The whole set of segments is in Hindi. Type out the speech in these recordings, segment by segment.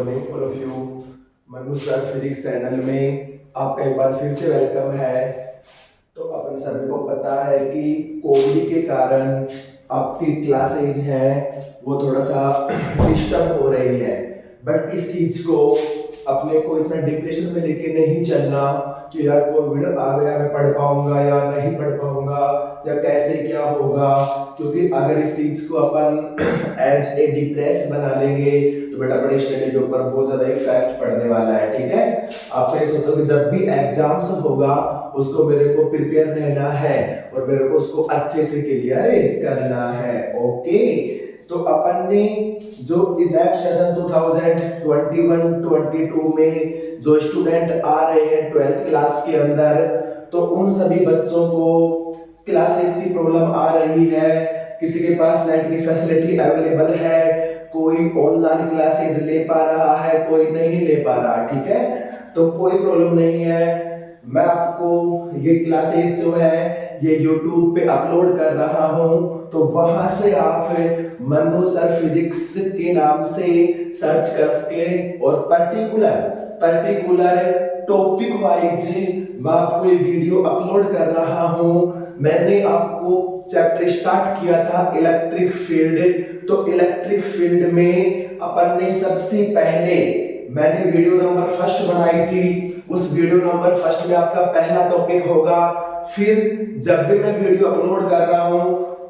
Morning all of you. Manu sir physics channel में आपका एक बार फिर से वेलकम है। तो अपन सभी को पता है कि कोविड के कारण आपकी क्लासेज है वो थोड़ा सा डिस्टर्ब हो रही है, बट इस चीज को अपने को इतना डिप्रेशन में लेके नहीं चलना कि यार कोविड आ गया मैं पढ़ पाऊंगा या नहीं पढ़ पाऊंगा या कैसे क्या होगा, क्योंकि अगर इस चीज को अपन एज ए डिप्रेस बना लेंगे तो बेटा अपने स्टडी के ऊपर बहुत ज्यादा इफेक्ट पड़ने वाला है। ठीक है, आप ये सोचो कि जब भी एग्जाम्स होगा उसको मेरे को प्रिपेयर रहना है और मेरे को उसको अच्छे से क्लियर करना है। ओके, तो अपन ने जो नेक्स्ट सेशन 2021-22 में जो स्टूडेंट आ रहे हैं 12th क्लास के अंदर, तो उन सभी बच्चों को क्लासेस की प्रॉब्लम आ रही है। किसी के पास नेट की फैसिलिटी अवेलेबल है, कोई ऑनलाइन क्लासेस ले पा रहा है, कोई नहीं ले पा रहा। ठीक है, तो कोई प्रॉब्लम नहीं है, मैं आपको ये क्लासेस जो है ये YouTube पे अपलोड कर रहा हूँ, तो वहां से आप मनु सर फिजिक्स के नाम से सर्च करके और पर्टिकुलर टॉपिक वाइज मैं आपको ये वीडियो अपलोड कर रहा हूँ। मैंने आपको चैप्टर स्टार्ट किया था इलेक्ट्रिक फील्ड, तो इलेक्ट्रिक फील्ड में अपन ने सबसे पहले मैंने वीडियो नंबर फर्स्ट बनाई थी, उस वीडियो नंबर फर्स्ट में आपका पहला टॉपिक होगा। फिर जब भी मैं वीडियो अपलोड कर रहा हूं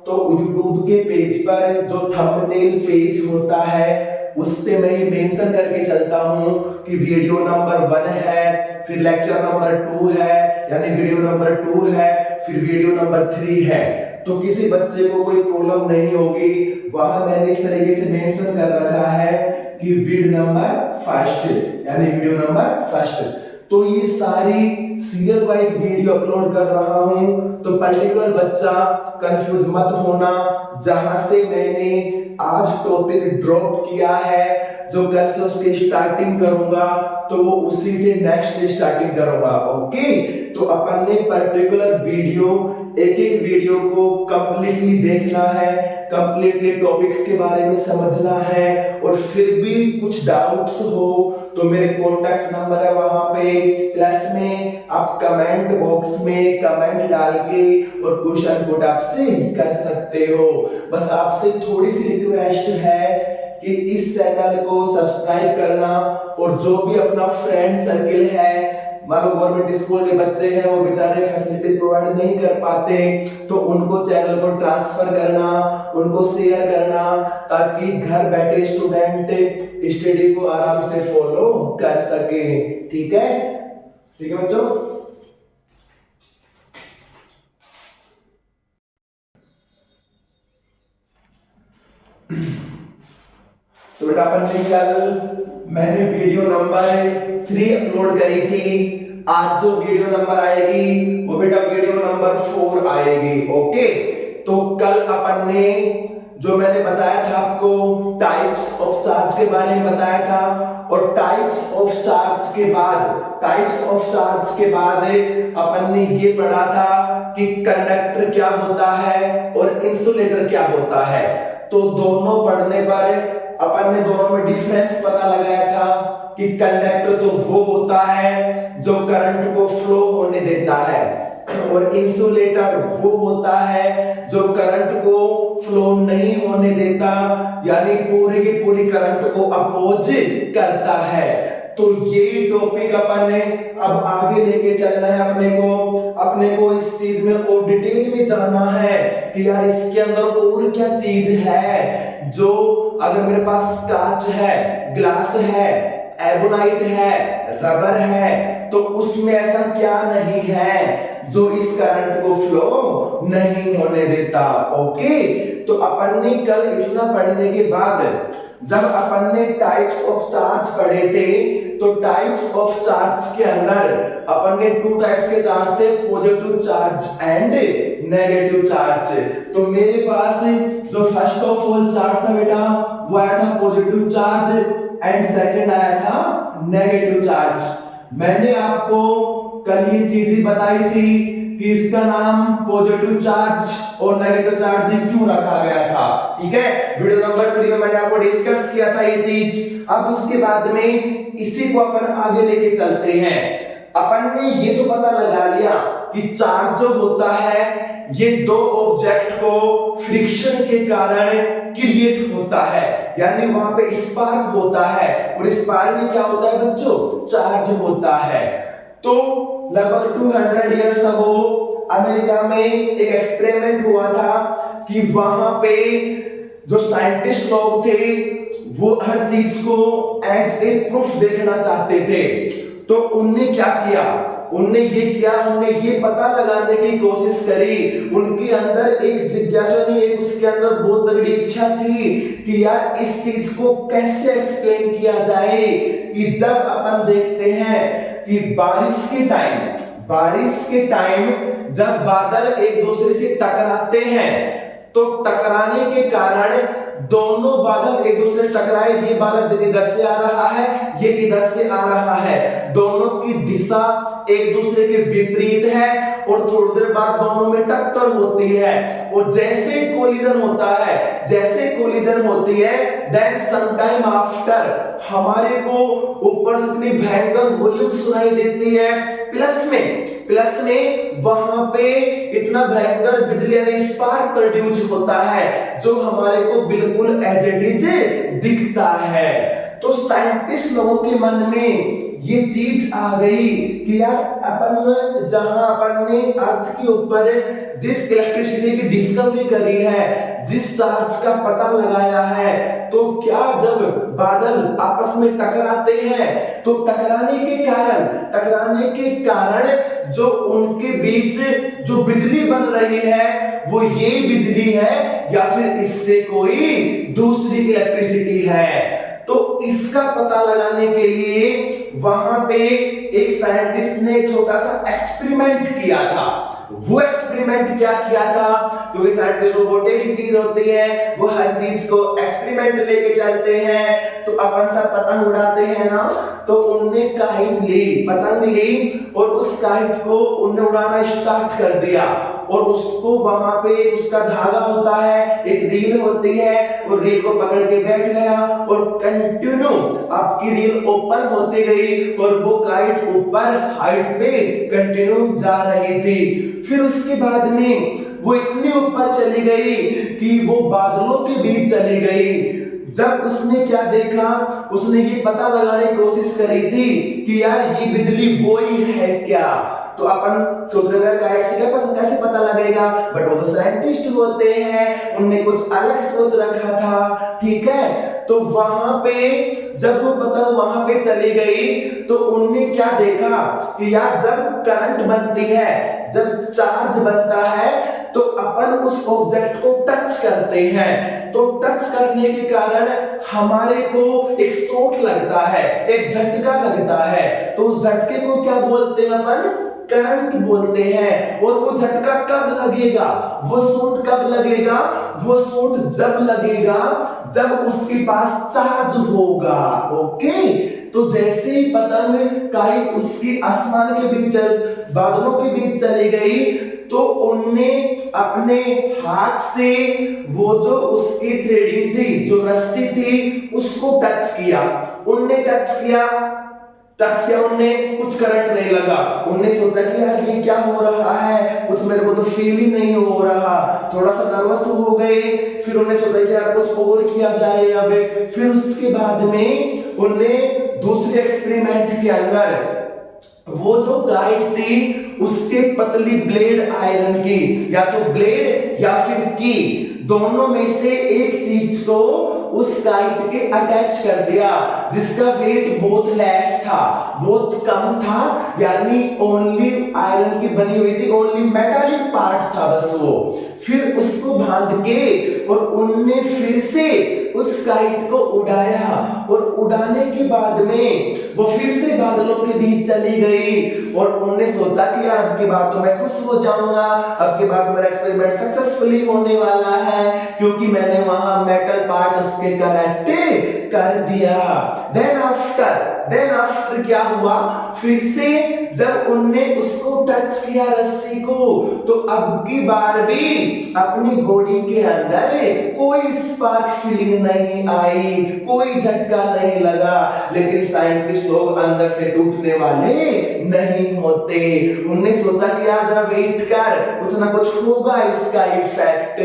तो YouTube के पेज पर जो थंबनेल पेज होता है उस पे मैं ये मेंशन करके चलता हूं कि वीडियो नंबर 1 है, फिर लेक्चर नंबर 2 है, यानी वीडियो नंबर 2 है, फिर वीडियो नंबर 3 है। तो किसी बच्चे को कोई प्रॉब्लम नहीं होगी, वहां मैंने इस तरीके से मेंशन कर रखा है कि वीडियो नंबर फर्स्ट, यानी वीडियो नंबर फर्स्ट। तो ये सारी सीरियल वाइज वीडियो अपलोड कर रहा हूं, तो पर्टिकुलर बच्चा कंफ्यूज मत होना। जहां से मैंने आज टॉपिक ड्रॉप किया है, जो कल से उसकी स्टार्टिंग करूंगा तो वो उसी से नेक्स्ट से स्टार्टिंग करूंगा। ओके, तो अपन ने पर्टिकुलर वीडियो एक एक वीडियो को कंप्लीटली देखना है, कंप्लीटली टॉपिक्स के बारे में समझना है, और फिर भी कुछ डाउट्स हो तो मेरे कॉन्टैक्ट नंबर है वहां पे प्लस में, आप कमेंट बॉक्स में कमेंट डाल के और क्वेश्चन पुट आपसे कर सकते हो। बस आपसे थोड़ी सी रिक्वेस्ट है कि इस चैनल को सब्सक्राइब करना, और जो भी अपना फ्रेंड सर्किल है, मान लो गवर्नमेंट स्कूल के बच्चे हैं वो बेचारे फैसिलिटी प्रोवाइड नहीं कर पाते, तो उनको चैनल को ट्रांसफर करना, उनको शेयर करना, ताकि घर बैठे स्टूडेंट स्टडी को आराम से फॉलो कर सके। ठीक है, ठीक है बच्चों। तो बेटा अपन ने कल मैंने वीडियो नंबर 3 अपलोड करी थी, आज जो वीडियो नंबर आएगी वो बेटा वीडियो नंबर 4 आएगी। ओके, तो कल अपन ने जो मैंने बताया था आपको टाइप्स ऑफ चार्ज के बारे में बताया था, और टाइप्स ऑफ चार्ज के बाद अपन ने ये पढ़ा था कि कंडक्टर क्या होता है और इंसुलेटर क्या होता है। तो दोनों पढ़ने पर अपन ने दोनों में डिफरेंस पता लगाया था कि कंडक्टर तो वो होता है जो करंट को फ्लो होने देता है, और इंसुलेटर वो होता है जो करंट को फ्लो नहीं होने देता, यानी पूरी की पूरी करंट को अपोज करता है। तो ये टॉपिक अपन ने अब आगे लेके चलना है, अपने को इस चीज में और डिटेल में जानना है कि यार इसके अंदर और क्या चीज है, जो अगर मेरे पास कांच है, ग्लास है, एबोनाइट है, रबर है, तो उसमें ऐसा क्या नहीं है जो इस करंट को फ्लो नहीं होने देता। ओके, तो अपन ने कल इतना पढ़ने के बाद जब अपन ने टाइप्स ऑफ चार्ज पढ़े थे, तो टाइप्स ऑफ चार्ज के अंदर अपन ने 2 टाइप्स के चार्ज थे, positive charge and negative charge. तो मेरे पास जो फर्स्ट ऑफ ऑल चार्ज था बेटा वो आया था पॉजिटिव चार्ज, एंड सेकंड आया था नेगेटिव चार्ज। मैंने आपको कल ये चीज ही बताई थी कि इसका नाम पॉजिटिव चार्ज और नेगेटिव चार्ज क्यों रखा गया था। ठीक है, वीडियो नंबर 3 में मैंने आपको डिस्कस किया था ये चीज। अब उसके बाद में इसी को अपन आगे लेके चलते हैं। अपन ने ये तो पता लगा लिया कि चार्ज जो होता है ये दो ऑब्जेक्ट को फ्रिक्शन के कारण क्रिएट होता है, यानी वहां पे स्पार्क होता है, और स्पार्क में क्या होता है बच्चों, चार्ज होता है। तो लगभग 200 इयर्स अगो अमेरिका में एक एक्सपेरिमेंट हुआ था कि वहां पे जो साइंटिस्ट लोग थे वो हर चीज को एज ए प्रूफ देखना चाहते थे। तो उनने क्या किया, उनने ये पता लगाने की कोशिश करी, उनके अंदर एक जिज्ञासा नहीं, एक उसके अंदर बहुत तगड़ी इच्छा थी कि यार इस चीज को कैसे एक्सप्लेन किया जाए कि जब अपन देखते हैं कि बारिश के टाइम जब बादल एक दूसरे से टकराते हैं तो टकराने के कारण दोनों बादल एक दूसरे से टकराए, ये बादल इधर से आ रहा है, ये इधर से आ रहा है, दोनों की दिशा एक दूसरे के विपरीत है, और थोड़ी देर बाद दोनों में टक्कर होती है, और जैसे कोलिजन होती है देन सम टाइम आफ्टर हमारे को ऊपर से इतनी भयंकर वॉल्यूम सुनाई देती है, प्लस में वहां पे इतना भयंकर बिजली यानी स्पार्क प्रोड्यूस होता है जो हमारे को बिल्कुल एज इट इज दिखता है। तो साइंटिस्ट लोगों के मन में ये चीज आ गई कि यार अपन ने अर्थ के ऊपर जिस इलेक्ट्रिसिटी की डिस्कवरी करी है, जिस चार्ज का पता लगाया है, तो क्या जब बादल आपस में टकराते हैं तो टकराने के कारण जो उनके बीच जो बिजली बन रही है वो ये बिजली है या फिर इससे कोई दूसरी इलेक्ट्रिसिटी है। तो इसका पता लगाने के लिए वहां पे एक साइंटिस्ट ने छोटा सा एक्सपेरिमेंट किया था। वो एक्सपेरिमेंट क्या किया था, क्योंकि साइंटिस्ट वो टेढ़ी चीज होती है, वो हर चीज को एक्सपेरिमेंट लेके चलते हैं। तो अपन सब पतंग उड़ाते हैं ना, तो उनने पतंग ली और उस काइट को उनने उड़ाना स्टार्ट कर दिया, और उसको वहां पे उसका धागा होता है, एक रील होती है, और रील को पकड़ के बैठ गया और कंटिन्यू आपकी रील ओपन होती गई और वो काइट ऊपर हाइट पे कंटिन्यू जा रही थी। फिर उसके बाद में वो इतनी ऊपर चली गई कि वो बादलों के बीच चली गई। जब उसने क्या देखा, उसने ये पता लगाने की कोशिश करी थी कि यार ये बिजली वो ही है क्या। तो अपन सोच रहे हैं काइट से कैसे पता लगेगा, बट वो तो साइंटिस्ट होते हैं, उनने कुछ अलग सोच रखा था। ठीक है, तो वहां पे जब वो पता वहां पे चली गई तो उनने क्या देखा कि यार जब करंट बनती है, जब चार्ज बनता है, तो अपन उस ऑब्जेक्ट को टच करते हैं, तो टच करने के कारण हमारे को एक शॉक लगता है, एक झटका लगता है। तो उस झटके को क्या बोलते हैं अपन, करंट बोलते हैं। और वो झटका कब लगेगा, वो शॉट कब लगेगा, वो शॉट जब लगेगा जब उसके पास चार्ज होगा। ओके, तो जैसे ही पतंग काइट उसकी आसमान के बीच बादलों के बीच चली गई, तो उनने अपने हाथ से वो जो उसकी थ्रेडिंग थी, जो रस्सी थी, उसको टच किया। उनने कुछ करंट नहीं लगा। उनने सोचा कि यार ये क्या हो रहा है, कुछ मेरे को तो फील ही नहीं हो रहा, थोड़ा सा नर्वस हो गए। फिर उन्हें सोचा कि यार कुछ और किया जाए अब। फिर उसके बाद में उनने दूसरे एक्सपेरिमेंट के अंदर वो जो काइट थी उसके पतली ब्लेड आयरन की, या तो ब्लेड या फिर की, दोनों में से एक चीज को उस काइट के अटैच कर दिया, जिसका वेट बहुत लेस था, बहुत कम था, यानी ओनली आयरन की बनी हुई थी, ओनली मेटालिक पार्ट था बस वो। फिर उसको बांध के और उनने फिर से उस काइट को उड़ाया, और उड़ाने के बाद में वो फिर से बादलों के बीच चली गई। और उन्होंने सोचा कि यार अब की बार तो मैं खुश हो जाऊंगा, अब की बार मेरा एक्सपेरिमेंट सक्सेसफुली होने वाला है, क्योंकि मैंने वहां मेटल पार्ट उसके कनेक्ट कर दिया। देन आफ्टर क्या हुआ, फिर से जब उनने उसको टच किया रस्सी को, तो अब की बार भी अपनी बॉडी के अंदर कोई स्पार्क फीलिंग नहीं आई, कोई झटका नहीं लगा। लेकिन साइंटिस्ट लोग अंदर से टूटने वाले नहीं होते। उनने सोचा कि यार जरा वेट कर, कुछ ना कुछ होगा इसका इफेक्ट।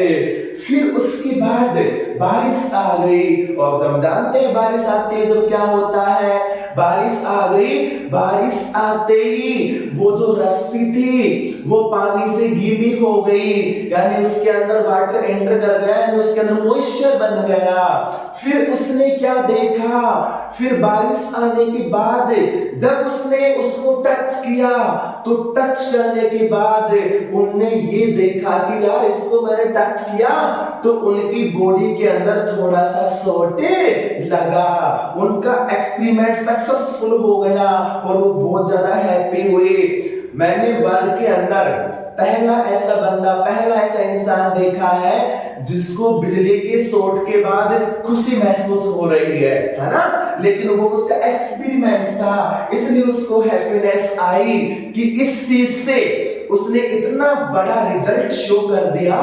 फिर उसके बाद बारिश आ गई, और हम जानते हैं बारिश आती है जब क्या होता है, बारिश आ गई। बारिश आते ही वो जो रस्सी थी वो पानी से गीली हो गई, यानी उसके अंदर वाटर एंटर कर गया, यानी उसके अंदर मॉइस्चर बन गया। फिर उसने क्या देखा, फिर बारिश आने के बाद जब उसने उसको टच किया, तो टच करने के बाद उनने ये देखा कि यार इसको मैंने टच किया तो उनकी बॉडी के अंदर थोड़ा सा सोटे लगा। उनका एक्सपेरिमेंट सक्सेसफुल हो गया और वो बहुत ज्यादा हैप्पी हुए। मैंने वर्ल्ड के अंदर पहला ऐसा बंदा, पहला ऐसा इंसान देखा है जिसको बिजली के शॉट के बाद खुशी महसूस हो रही है ना। लेकिन वो उसका एक्सपेरिमेंट था, इसलिए उसको हैप्पीनेस आई कि इस चीज से उसने इतना बड़ा रिजल्ट शो कर दिया।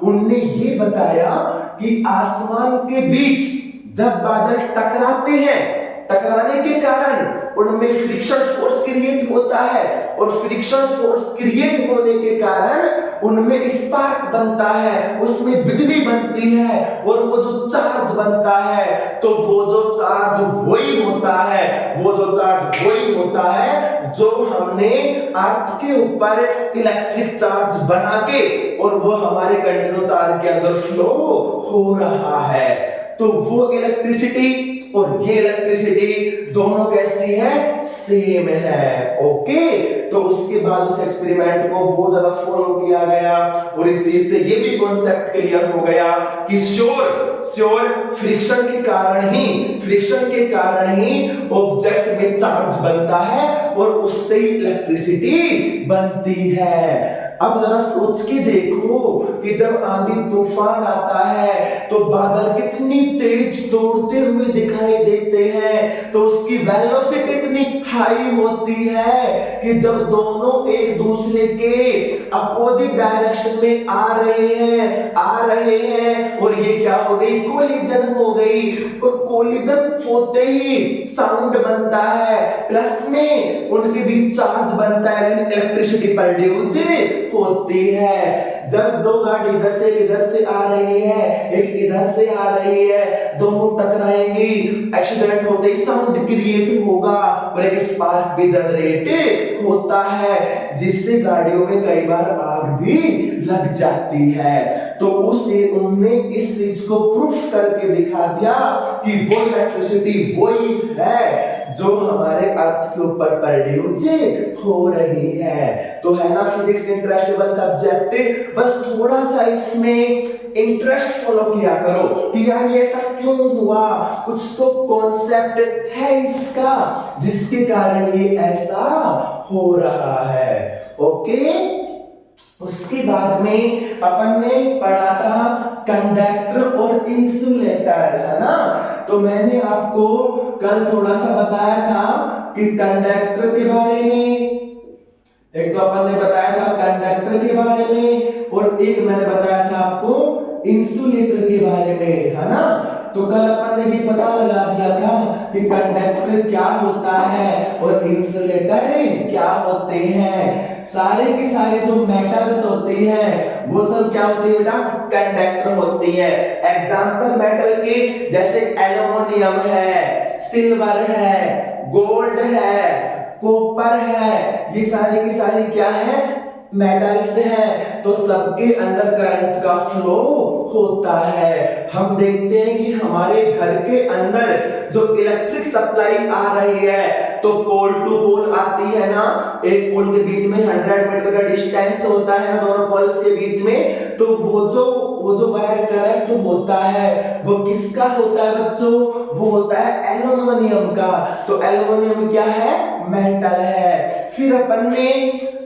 उनने ये बताया कि आसमान के बीच जब बादल टकराते हैं, टकराने के कारण उनमें फ्रिक्शन फोर्स क्रिएट होता है, और फ्रिक्शन फोर्स क्रिएट होने के कारण उनमें स्पार्क बनता है, उसमें बिजली बनती है, और वो जो चार्ज बनता है, तो वो जो चार्ज वही होता है, वो जो चार्ज वही होता है जो हमने अर्थ के ऊपर इलेक्ट्रिक चार्ज बना के, और वो हमारे कंटिन्यू तार के अंदर फ्लो हो रहा है। तो वो इलेक्ट्रिसिटी और ये इलेक्ट्रिसिटी दोनों कैसी है, सेम है। ओके, तो उसके बाद उस एक्सपेरिमेंट को बहुत ज्यादा फॉलो किया गया, और इस चीज से ये भी कॉन्सेप्ट क्लियर हो गया कि श्योर फ्रिक्शन के कारण ही ऑब्जेक्ट में चार्ज बनता है, और उससे ही इलेक्ट्रिसिटी बनती है। अब जरा सोच के देखो कि जब आंधी तूफान आता है तो बादल कितनी तेज दौड़ते हुए दिखाई देते हैं, तो उसकी वेलोसिटी इतनी हाई होती है कि जब दोनों एक दूसरे के अपोजिट डायरेक्शन में आ रहे हैं, और ये क्या हो गई, कोलिजन हो गई, और कोलिजन होते ही साउंड बनता है, प्लस में उनके बीच चार्ज बनता है, इलेक्ट्रिसिटी प्रोड्यूस होती है। जब दो गाड़ी इधर से आ रही है, एक इधर से आ रही है, दोनों टकराएंगी, एक्सीडेंट होते ही साउंड क्रिएट होगा, और एक स्पार्क भी जनरेट होता है, जिससे गाड़ियों में कई बार आग भी लग जाती है। तो उनने इस चीज को प्रूफ करके दिखा दिया कि वो इलेक्ट्रिसिटी वही है जो हमारे अर्थ के ऊपर प्रोड्यूस हो रही है। तो है ना फिजिक्स इंटरेस्टेबल सब्जेक्ट, बस थोड़ा सा इसमें इंटरेस्ट फॉलो किया करो कि यार ये ऐसा क्यों हुआ, कुछ तो कॉन्सेप्ट है इसका जिसके कारण ये ऐसा हो रहा है। ओके, उसके बाद में अपन ने पढ़ा था कंडक्टर और इंसुलेटर, है ना। तो मैंने आपको कल थोड़ा सा बताया था कि कंडक्टर के बारे में, एक तो अपन ने बताया था कंडक्टर के बारे में, और एक मैंने बताया था आपको इंसुलेटर के बारे में, है ना। तो कल अपन ने ये पता लगा दिया था कि कंडक्टर क्या होता है और इंसुलेटर क्या होते हैं। सारे के सारे जो मेटल्स होते हैं वो सब क्या होती है बेटा, कंडक्टर होती है। एग्जांपल मेटल के जैसे एल्युमिनियम है, सिल्वर है, गोल्ड है, कॉपर है, ये सारी की सारी क्या है, मेटल्स है। तो सबके अंदर करंट का फ्लो होता है। हम देखते हैं कि हमारे घर के अंदर जो इलेक्ट्रिक सप्लाई आ रही है, तो पोल टू पोल आती है ना, एक पोल के बीच में 100 मीटर का डिस्टेंस होता है ना दोनों पोल्स के बीच में, तो वो जो वो जो वायर कनेक्ट होता है वो किसका होता है बच्चों? वो होता है एल्युमिनियम का। तो एल्युमिनियम क्या है? मेटल है। फिर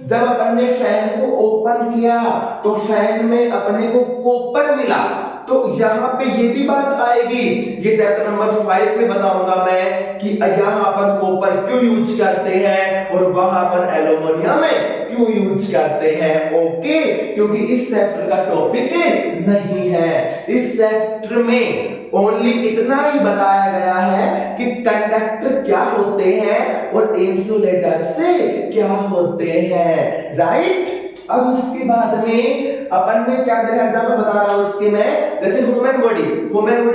जब अपन ने फैन को ओपन किया तो फैन में अपने को कॉपर मिला। तो यहाँ पे ये भी बात आएगी, ये चैप्टर नंबर 5 में बताऊंगा मैं कि यहाँ अपन कॉपर क्यों यूज करते हैं और वहां अपन एल्युमिनियम क्यों यूज करते हैं। ओके, क्योंकि इस चैप्टर का टॉपिक नहीं है। इस चैप्टर में ओनली इतना ही बताया गया है कि कंडक्टर क्या होते हैं और इंसुलेटर से क्या होते हैं, राइट। अब उसके बाद में अपन ने क्या देखा, एग्जाम्पल बता रहा हूं उसके में, जैसे ह्यूमन बॉडी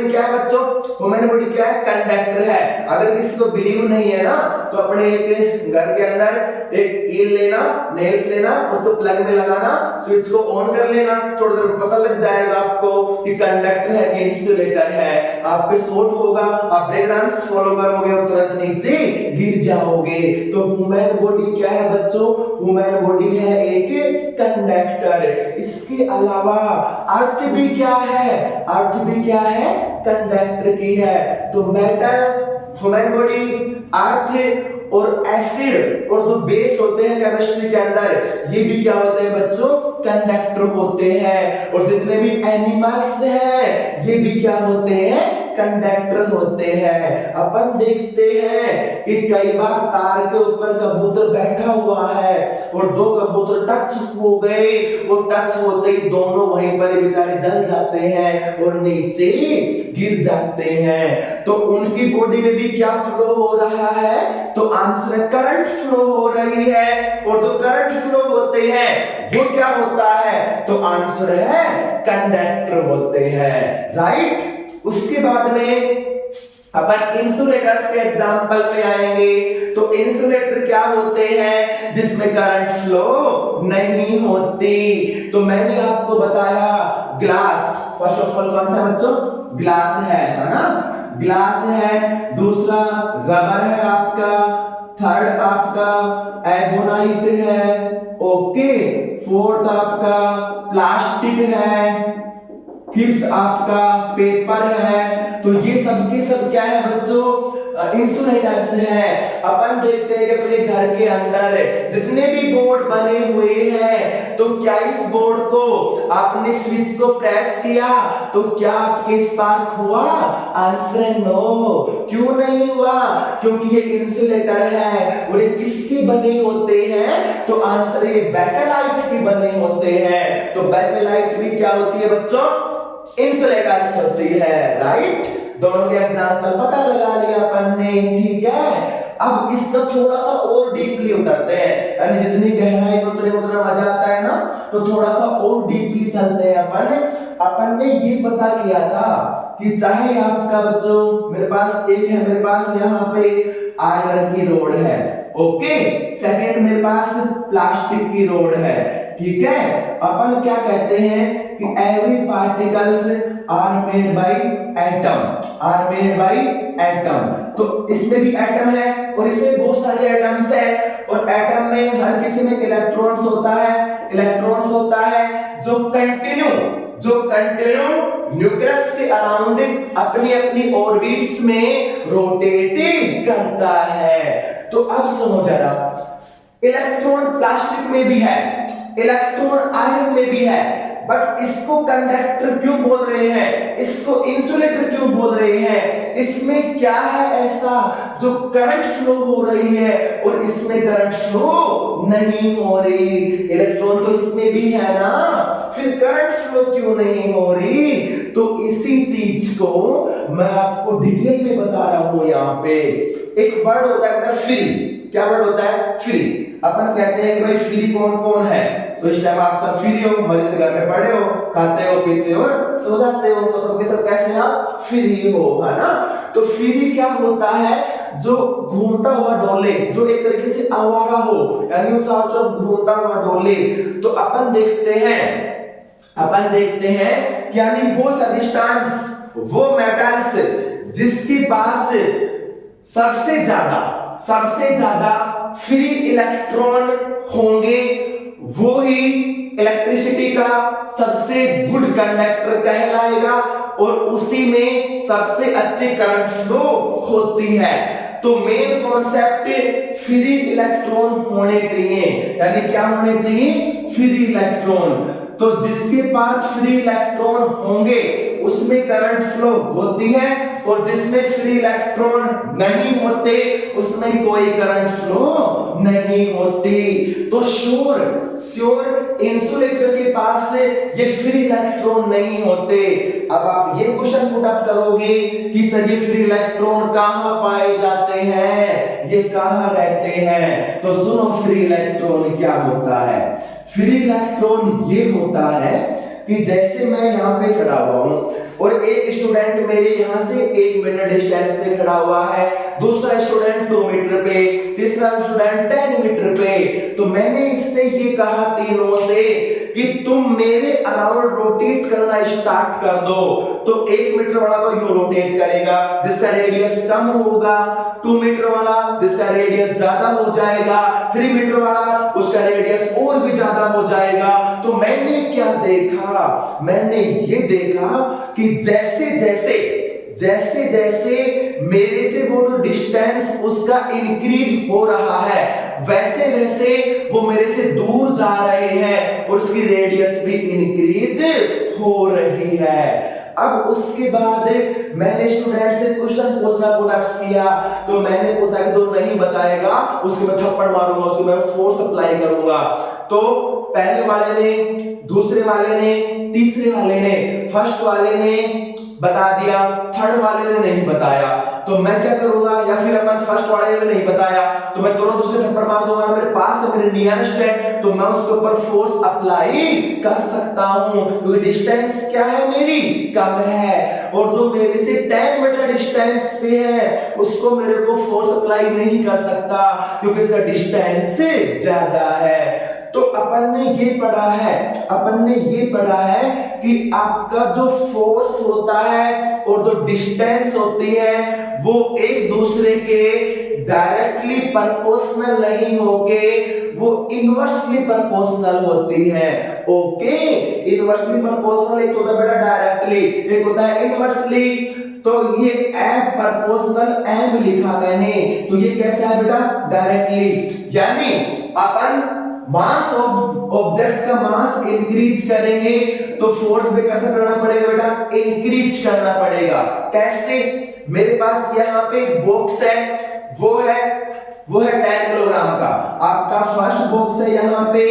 क्या है बच्चों? ह्यूमन बॉडी क्या है? कंडक्टर है। अगर किसी को बिलीव नहीं है ना तो अपने एक घर के अंदर एक कील लेना, नेल्स लेना, उसको प्लग में लगाना, स्विच को ऑन कर लेना, थोड़ी देर में पता लग जाएगा आपको कि कंडक्टर है कि इंसुलेटर है। आप पे शॉर्ट होगा, आप ब्रेक डांस फॉलो करोगे और तुरंत नीचे गिर जाओगे। तो ह्यूमन बॉडी क्या है बच्चों? ह्यूमन बॉडी है एक कंडक्टर। इसके अलावा अर्थ भी क्या है? अर्थ भी क्या है? कंडक्टर की है। तो मेटल, ह्यूमन बॉडी, अर्थ और एसिड और जो बेस होते हैं केमिस्ट्री के अंदर, ये भी क्या होते हैं बच्चों? कंडक्टर होते हैं। और जितने भी एनिमल्स हैं ये भी क्या होते हैं? कंडक्टर होते हैं। अपन देखते हैं कि कई बार तार के ऊपर कबूतर बैठा हुआ है और दो कबूतर टच हो गए और टच होते ही दोनों वहीं पर बेचारे जल जाते हैं और नीचे गिर जाते हैं। तो उनकी बॉडी में भी क्या फ्लो हो रहा है? तो आंसर है करंट फ्लो हो रही है। और जो करंट फ्लो होते हैं वो क्या होता है? तो आंसर है कंडक्टर होते हैं, राइट। उसके बाद में अपन इंसुलेटर्स के एग्जांपल पे आएंगे। तो इंसुलेटर क्या होते हैं? जिसमें करंट फ्लो नहीं होती। तो मैंने आपको बताया ग्लास, फर्स्ट ऑफ ऑल कौन सा बच्चों? ग्लास है ना, ग्लास है। दूसरा रबर है आपका, थर्ड आपका एबोनाइट है, ओके। फोर्थ आपका प्लास्टिक है, फिफ्थ आपका पेपर है। तो ये सब के सब क्या है बच्चों? इंसुलेटर्स है। अपन देखते हैं कि अपने घर के अंदर जितने भी बोर्ड बने हुए हैं, तो क्या इस बोर्ड को आपने स्विच को प्रेस किया तो क्या आपके स्पार्क हुआ? आंसर है नो। क्यों नहीं हुआ? क्योंकि ये इंसुलेटर है। और ये किसके बने होते हैं? तो आंसर ये बैकेलाइट के बने होते हैं। तो बैकेलाइट भी क्या होती है बच्चों? इंसुलेटर्स होती है, राइट। दोनों के एग्जांपल पता लगा लिया अपन ने, ठीक है। अब इसका थोड़ा सा और डीपली उतरते हैं, यानी जितनी गहराई में उतरे उतना मजा आता है ना, तो थोड़ा सा और डीपली चलते हैं। अपन ने ये पता किया था कि चाहे आपका बच्चों मेरे पास यहाँ पे आयरन की रोड है, ओके। सेकंड मेरे पास प्लास्टिक की रोड है, ठीक है। अपन क्या कहते हैं कि every particles are made by atom. तो इसमें भी एटम है और इसमें बहुत सारे एटम्स हैं। और एटम में हर किसी में इलेक्ट्रॉन्स होता है जो कंटिन्यू न्यूक्लियस के अराउंड अपनी ऑर्बिट्स में रोटेटिंग करता है। तो अब सुनो जरा, इलेक्ट्रॉन प्लास्टिक में भी है, इलेक्ट्रॉन आयरन में भी है, बट इसको कंडक्टर क्यों बोल रहे हैं? इसको इंसुलेटर क्यों बोल रहे हैं? इसमें क्या है ऐसा जो करंट फ्लो हो रही है और इसमें करंट फ्लो नहीं हो रही? इलेक्ट्रॉन तो इसमें भी है ना, फिर करंट फ्लो क्यों नहीं हो रही? तो इसी चीज को मैं आपको डिटेल में बता रहा हूं। यहाँ पे एक वर्ड होता है फ्री। क्या वर्ड होता है? फ्री। अपन कहते हैं कि भाई फ्री कौन कौन है? तो इस टाइम आप सब फ्री हो, मजे से घर में पड़े हो, खाते हो, पीते हो, सो जाते हो। तो सबके सब कैसे आप फ्री हो, है ना। तो फ्री क्या होता है? जो घूमता हुआ डोले, जो एक तरीके से आवारा हो, यानी चारों तरफ घूमता हुआ डोले। तो अपन देखते हैं कि यानी वो सब्सटेंस, वो मेटल्स जिसके पास सबसे ज्यादा फ्री इलेक्ट्रॉन होंगे वो ही इलेक्ट्रिसिटी का सबसे गुड कंडक्टर कहलाएगा और उसी में सबसे अच्छे करंट फ्लो होती है। तो मेन कॉन्सेप्ट फ्री इलेक्ट्रॉन होने चाहिए, यानी क्या होने चाहिए? Free electron. तो जिसके पास फ्री इलेक्ट्रॉन होंगे उसमें करंट फ्लो होती है और जिसमें फ्री इलेक्ट्रॉन नहीं होते उसमें कोई करंट फ्लो नहीं होती। तो श्योर इंसुलेटर के पास ये फ्री इलेक्ट्रॉन नहीं होते। अब आप ये क्वेश्चन पुट अप करोगे कि सर ये फ्री इलेक्ट्रॉन कहां पाए जाते हैं, ये कहां रहते हैं? तो सुनो फ्री इलेक्ट्रॉन क्या होता है। फ्री इलेक्ट्रॉन ये होता है कि जैसे मैं यहाँ पे खड़ा हुआ हूं और एक स्टूडेंट मेरे यहाँ से 1 मीटर डिस्टेंस पे खड़ा हुआ है, दूसरा स्टूडेंट 2 मीटर पे, तीसरा स्टूडेंट 10 मीटर पे। तो मैंने इससे ये कहा तीनों से कि तुम मेरे अराउंड रोटेट करना स्टार्ट कर दो। तो 1 मीटर वाला तो यूं रोटेट करेगा जिसका रेडियस कम होगा, 2 मीटर वाला जिसका रेडियस ज्यादा हो जाएगा, 3 मीटर वाला उसका रेडियस और भी ज्यादा हो जाएगा। तो मैंने क्या देखा? मैंने ये देखा कि जैसे जैसे मेरे से वो जो डिस्टेंस उसका इंक्रीज हो रहा है वैसे वैसे वो मेरे से दूर जा रहे हैं और उसकी रेडियस भी इंक्रीज हो रही है। अब उसके बाद मैंने स्टूडेंट से क्वेश्चन पूछना पुटअप्स किया। तो मैंने पूछा कि जो नहीं बताएगा उसको मैं थप्पड़ मारूंगा, उसको मैं फोर्स अप्लाई करूंगा। तो पहले वाले ने, दूसरे वाले ने, तीसरे वाले ने, फर्स्ट वाले ने बता दिया, थर्ड वाले ने नहीं बताया। तो मैं क्या करूंगा? या फिर अपन फर्स्ट वाले ने नहीं बताया तो मैं तुरंत उससे थप्पड़ मार दूंगा, मेरे पास है, मेरे नियरेस्ट है, तो मैं उसके ऊपर फोर्स अप्लाई कर सकता हूं क्योंकि डिस्टेंस क्या है मेरी? कम है। और जो मेरे से 10 मीटर डिस्टेंस पे है उसको मेरे को फोर्स अप्लाई नहीं कर सकता क्योंकि इसका डिस्टेंस ज्यादा है। तो अपन ने ये पढ़ा है कि आपका जो फोर्स होता है और जो डिस्टेंस होती है वो एक दूसरे के डायरेक्टली प्रोपोर्शनल नहीं होके वो इनवर्सली प्रोपोर्शनल होती है। ओके, इनवर्सली प्रोपोर्शनल एक होता है बेटा डायरेक्टली, एक होता है इनवर्सली। तो ये एफ प्रोपोर्शनल एम लिखा मैंने, तो ये कैसा है बेटा? डायरेक्टली। यानी अपन मास ऑफ ऑब्जेक्ट का मास इंक्रीज करेंगे तो फोर्स भी कैसे करना पड़ेगा बेटा? इंक्रीज करना पड़ेगा। कैसे? मेरे पास यहाँ पे एक बॉक्स है, वो है 10 किलोग्राम का। आपका फर्स्ट बॉक्स है यहाँ पे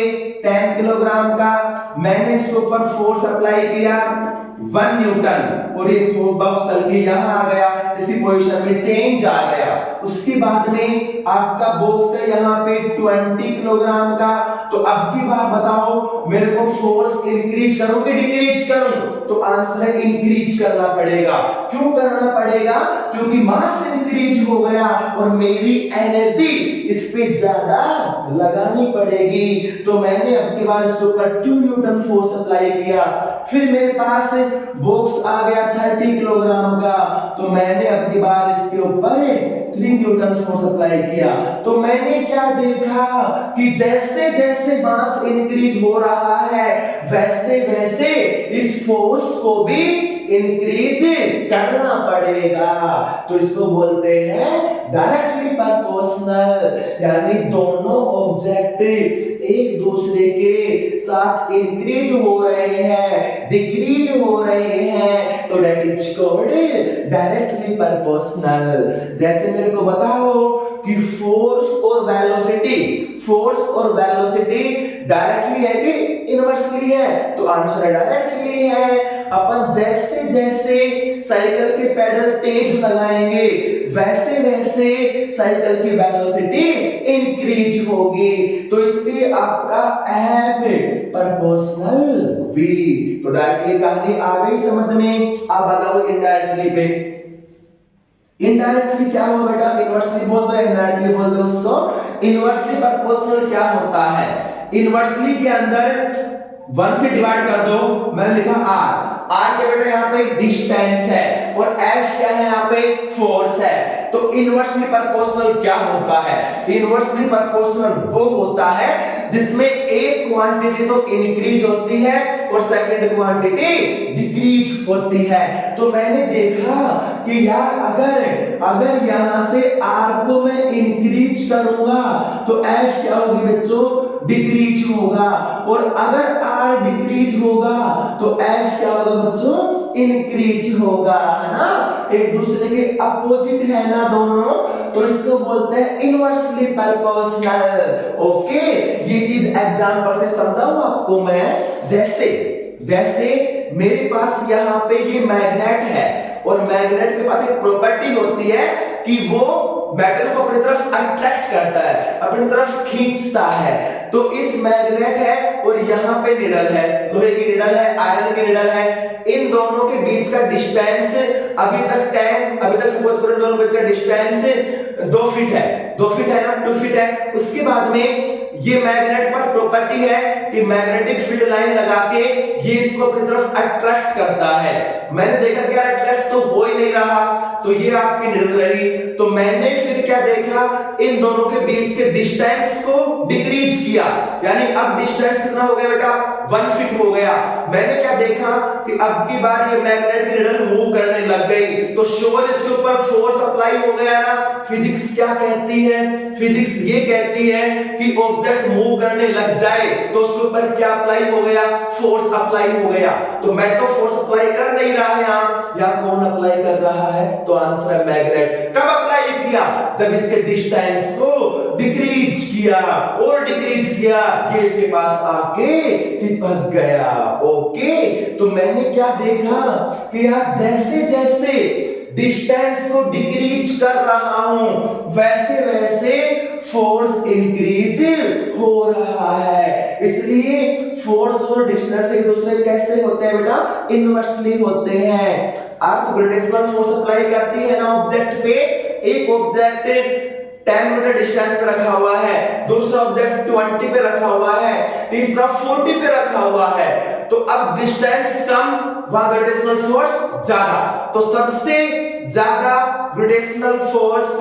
10 किलोग्राम का। मैंने इसके ऊपर फोर्स अप्लाई किया 1 न्यूटन और ये बॉक्स चल के यहाँ आ गया, इसकी पोजीशन में चेंज आ गया। उसके बाद में आपका बॉक्स है यहाँ पे 20 किलोग्राम का। तो अब की बार बताओ मेरे को फोर्स इंक्रीज करूं कि डिक्रीज करूं? तो आंसर है इंक्रीज करना पड़ेगा। क्यों करना पड़ेगा? क्योंकि मास इंक्रीज हो गया और मेरी एनर्जी इस पे ज्यादा लगानी पड़ेगी। तो मैंने अब की बार इसके ऊपर 2 न्यूटन फोर्स अप्लाई किया। फिर मेरे पास बॉक्स आ गया 30 किलोग्राम का, तो मैंने अब की बार इसके ऊपर 3 न्यूटन फोर्स अप्लाई किया। तो मैंने क्या देखा कि जैसे जैसे मास इंक्रीज हो रहा है वैसे वैसे इस फोर्स को भी इंक्रीज करना पड़ेगा। तो इसको बोलते हैं डायरेक्टली प्रोपोर्शनल, यानी दोनों ऑब्जेक्ट एक दूसरे के साथ इंक्रीज हो रहे हैं, डिक्रीज हो रहे हैं, तो that is called directly proportional. जैसे मेरे को बताओ कि फोर्स और वेलोसिटी डायरेक्टली है कि इनवर्सली है? तो आंसर डायरेक्टली है। अपन जैसे जैसे साइकिल के पेडल तेज लगाएंगे वैसे वैसे साइकिल की वेलोसिटी इंक्रीज होगी। तो इसलिए आपका एफ प्रोपोर्शनल वी। तो डायरेक्टली कहानी आ गई समझ में। अब आ जाओ इनडायरेक्टली पे। इनडायरेक्टली क्या होगा बेटा? इनवर्सली बोल दो, इनडायरेक्टली बोल दो उसको। इनवर्सली प्रोपोर्शनल क्या होता है? इनवर्सली के अंदर 1 से डिवाइड कर दो, मैंने लिखा r। r क्या बेटा? यहाँ पे डिस्टेंस है और f क्या है? यहाँ पे फोर्स है। तो इनवर्सली प्रोपोर्शनल क्या होता है? इनवर्सली प्रोपोर्शनल वो होता है जिसमें एक क्वांटिटी तो इंक्रीज होती है और सेकंड क्वांटिटी डिक्रीज होती है। तो मैंने देखा कि यार अगर यहां से r को मैं इंक्रीज करूंगा तो f क्या होगी बच्चों? डिक्रीज होगा, और अगर r डिक्रीज होगा तो f क्या होगा बच्चों? इंक्रीज होगा, है ना? एक दूसरे के अपोजिट है ना दोनों, तो इसको बोलते हैं इनवर्सली प्रोपोर्शनल। ओके, ये चीज एग्जांपल से समझाऊं आपको मैं। जैसे मेरे पास यहाँ पे ये मैग्नेट है और मैग्नेट के पास एक प्रॉपर्टी होती है कि वो मेटल को अपनी तरफ अट्रैक्ट करता है, अपनी तरफ खींचता है। तो इस मैग्नेट है और यहाँ पे निडल है, लोहे की निडल है, आयरन की निडल है। इन दोनों के बीच का डिस्टेंस अभी तक सपोज करो दोनों के बीच का डिस्टेंस 2 फीट है, 2 फीट है ना, 2 फीट है। उसके बाद में ये मैग्नेट पास प्रॉपर्टी है कि मैग्नेटिक फील्ड लाइन लगा के ये इसको अपनी तरफ अट्रैक्ट करता है। मैंने देखा कि यार अट्रैक्ट तो हो ही नहीं रहा, तो ये आपकी निडल रही। तो मैंने फिर क्या देखा, इन दोनों के बीच के डिस्टेंस को डिक्रीज किया, यानी अब डिस्टेंस कितना हो गया बेटा? 1 फीट हो गया। मैंने क्या देखा कि अब की बार ये मैग्नेट की निडल मूव करने लग गई, तो श्योर इसके ऊपर फोर्स अप्लाई हो गया ना। फिजिक्स क्या कहती है? फिजिक्स ये कहती है कि ऑब्जेक्ट मूव करने लग जाए तो उसके ऊपर क्या अप्लाई हो गया? फोर्स अप्लाई हो गया। तो मैं तो फोर्स अप्लाई कर नहीं रहा है यहाँ कौन अप्लाई कर रहा है? तो आंसर है मैग्नेट। कब अप्लाई किया? जब इसके डिस्टेंस को डिक्रीज किया और डिक्रीज किया, ये इसके पास आके चिपक गया। ओके, तो मैंने क्या देखा कि यार जैसे जैसे डिस्टेंस को डिक्रीज कर रहा हूं वैसे वैसे फोर्स इंक्रीज हो रहा है। इसलिए फोर्स और डिस्टेंस एक दूसरे कैसे होते हैं बेटा? इनवर्सली होते हैं। अर्थ ग्रेविटेशनल फोर्स अप्लाई करती है ना ऑब्जेक्ट पे। एक ऑब्जेक्ट 10 मीटर डिस्टेंस पे रखा हुआ है, दूसरा ऑब्जेक्ट 20 पे रखा हुआ है, तीसरा 40 पे रखा हुआ है। तो अब डिस्टेंस कम, वहां ग्रेविटेशनल फोर्स ज्यादा। तो सबसे ज्यादा ग्रेविटेशनल फोर्स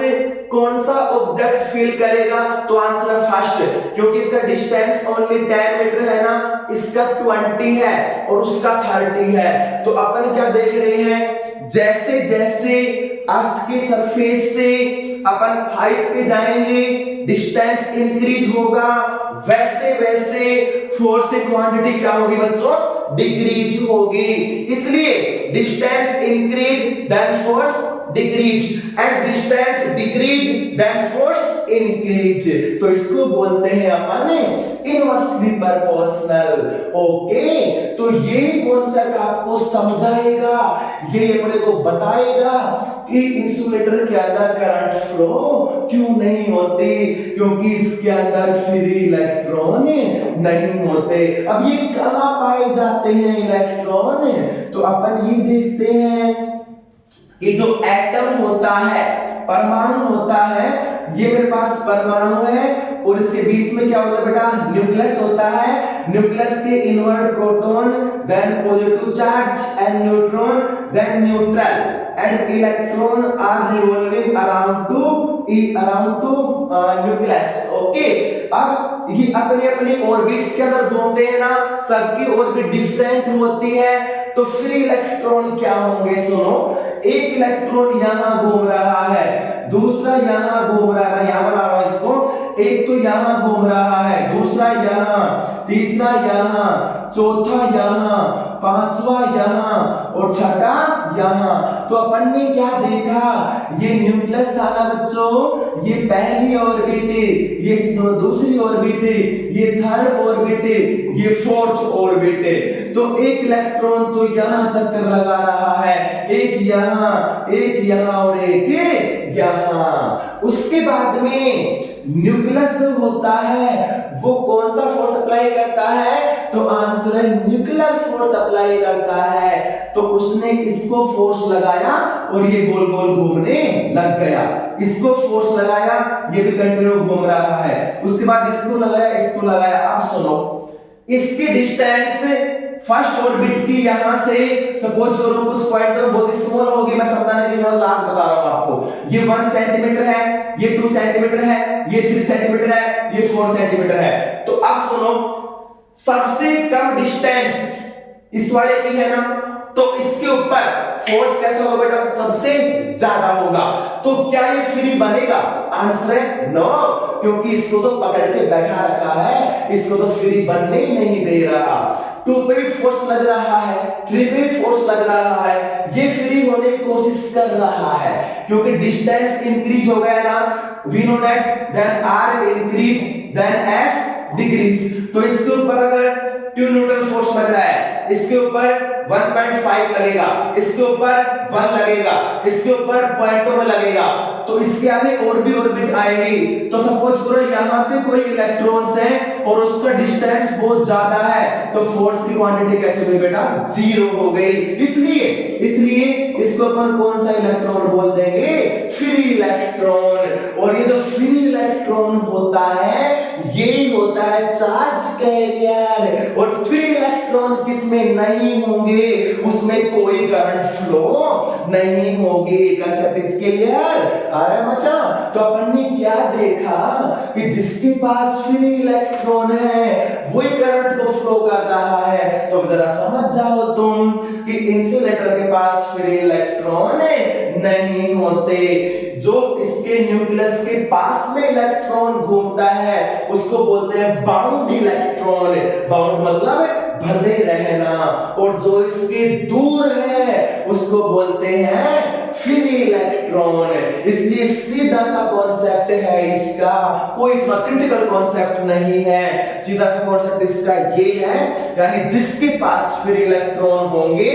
कौन सा ऑब्जेक्ट फील करेगा? तो आंसर है फर्स्ट, क्योंकि इसका डिस्टेंस ओनली 10 मीटर है ना, इसका 20 है और उसका 30 है। तो अपन क्या देख रहे हैं, जैसे जैसे अर्थ के सरफेस से अपन हाइट पे जाएंगे डिस्टेंस इंक्रीज होगा, वैसे वैसे फोर्स की क्वांटिटी क्या होगी बच्चों? डिक्रीज होगी। इसलिए distance increase then force decrease and distance decrease then force increase. तो इसको बोलते हैं अपन इनवर्सली प्रोपोर्शनल। ओके, तो ये कॉन्सेप्ट आपको समझाएगा, ये अपने को बताएगा कि इंसुलेटर के अंदर करंट फ्लो क्यों नहीं होती, क्योंकि इसके अंदर फ्री इलेक्ट्रॉन नहीं होते। अब ये कहां पाए जाते हैं इलेक्ट्रॉन? तो अपन ये देखते हैं कि जो एटम होता है, परमाणु होता है, ये मेरे पास परमाणु है और इसके बीच में क्या होता है बेटा? न्यूक्लियस होता है। न्यूक्लियस के inward proton, then positive charge and neutron, then neutral and electron are revolving around to nucleus. Okay, अब ये अपने अपने ऑर्बिट्स के अंदर घूमते हैं ना, सबकी ऑर्बिट डिफरेंट होती है। तो फ्री इलेक्ट्रॉन क्या होंगे? सुनो, एक इलेक्ट्रॉन यहां घूम रहा है, दूसरा यहां घूम रहा है, मैं यहां बना रहा हूं इसको। एक तो यहां घूम रहा है, दूसरा यहां, तीसरा यहां, चौथा यहां, पांचवा यहां और छठा यहां। तो अपन ने क्या देखा, ये न्यूक्लियस था ना बच्चों, ये पहली ऑर्बिट, ये दूसरी ऑर्बिट, ये थर्ड ऑर्बिट, ये फोर्थ ऑर्बिट। तो एक इलेक्ट्रॉन तो यहां चक्कर लगा रहा है, एक यहां और एक यहां। उसके बाद में न्यूक्लियस जो होता है वो कौन सा फोर्स अप्लाई करता है? तो आंसर है न्यूक्लियर फोर्स अप्लाई करता है। तो उसने इसको फोर्स लगाया और ये गोल गोल घूमने लग गया, इसको फोर्स लगाया, ये भी कंटिन्यू घूम रहा है, उसके बाद इसको लगाया, इसको लगाया। अब सुनो, इसकी डिस्टेंस फर्स्ट ऑर्बिट की यहां से सपोज करो कुछ पॉइंट बहुत स्मॉल होगी, मैं समझाने के लिए थोड़ा लास्ट बता रहा हूं आपको। ये 1 सेंटीमीटर है, ये 2 सेंटीमीटर है, ये 3 सेंटीमीटर है, ये 4 सेंटीमीटर है। तो अब सुनो, सबसे कम डिस्टेंस इस वाले की है ना, तो इसके ऊपर फोर्स कैसा होगा बेटा, सबसे ज्यादा होगा। तो क्या ये फ्री बनेगा? आंसर है नो, क्योंकि इसको तो पकड़ के बैठा रखा है, इसको तो फ्री बनने ही नहीं दे रहा। 2 पे भी फोर्स लग रहा है, 3 पे भी फोर्स लग रहा है, ये फ्री होने की कोशिश कर रहा है, क्योंकि डिस्टेंस इंक्रीज हो गया ना। We know that then R increase then F decrease. तो इसके ऊपर अगर 2 न्यूटन फोर्स लग रहा है, इसके ऊपर 1.5 लगेगा, इसके ऊपर 1 लगेगा, इसके ऊपर पॉइंटों में लगेगा, तो इसके आगे और भी ऑर्बिट आएगी। तो सपोज करो यहाँ पे कोई इलेक्ट्रॉन्स है और उसका डिस्टेंस बहुत ज्यादा है, तो फोर्स की क्वांटिटी कैसे हुई बेटा? 0 हो गई। इसलिए इसको अपन कौन सा इलेक्ट्रॉन बोल देंगे? Free electron. और ये जो फ्री इलेक्ट्रॉन होता है, ये होता है चार्ज कैरियर। और फ्री इलेक्ट्रॉन किसमें नहीं होंगे? उसमें कोई करंट फ्लो नहीं होगी। Concept is clear? आ रहा है मचा? तो अपन ने क्या देखा कि जिसके पास फ्री इलेक्ट्रॉन है वही करंट को फ्लो कर रहा है। तो जरा समझ जाओ तुम कि इंसुलेटर के पास फ्री इलेक्ट्रॉन नहीं होते। जो इसके न्यूक्लियस के पास में इलेक्ट्रॉन घूमता है उसको बोलते हैं बाउंड इलेक्ट्रॉन। बाउंड मतलब बंधे रहना। और जो इसके दूर है उसको बोलते हैं फ्री इलेक्ट्रॉन। इसलिए सीधा सा कॉन्सेप्ट है इसका, कोई क्रिटिकल कॉन्सेप्ट नहीं है, सीधा सा कॉन्सेप्ट इसका ये है, यानी जिसके पास फ्री इलेक्ट्रॉन होंगे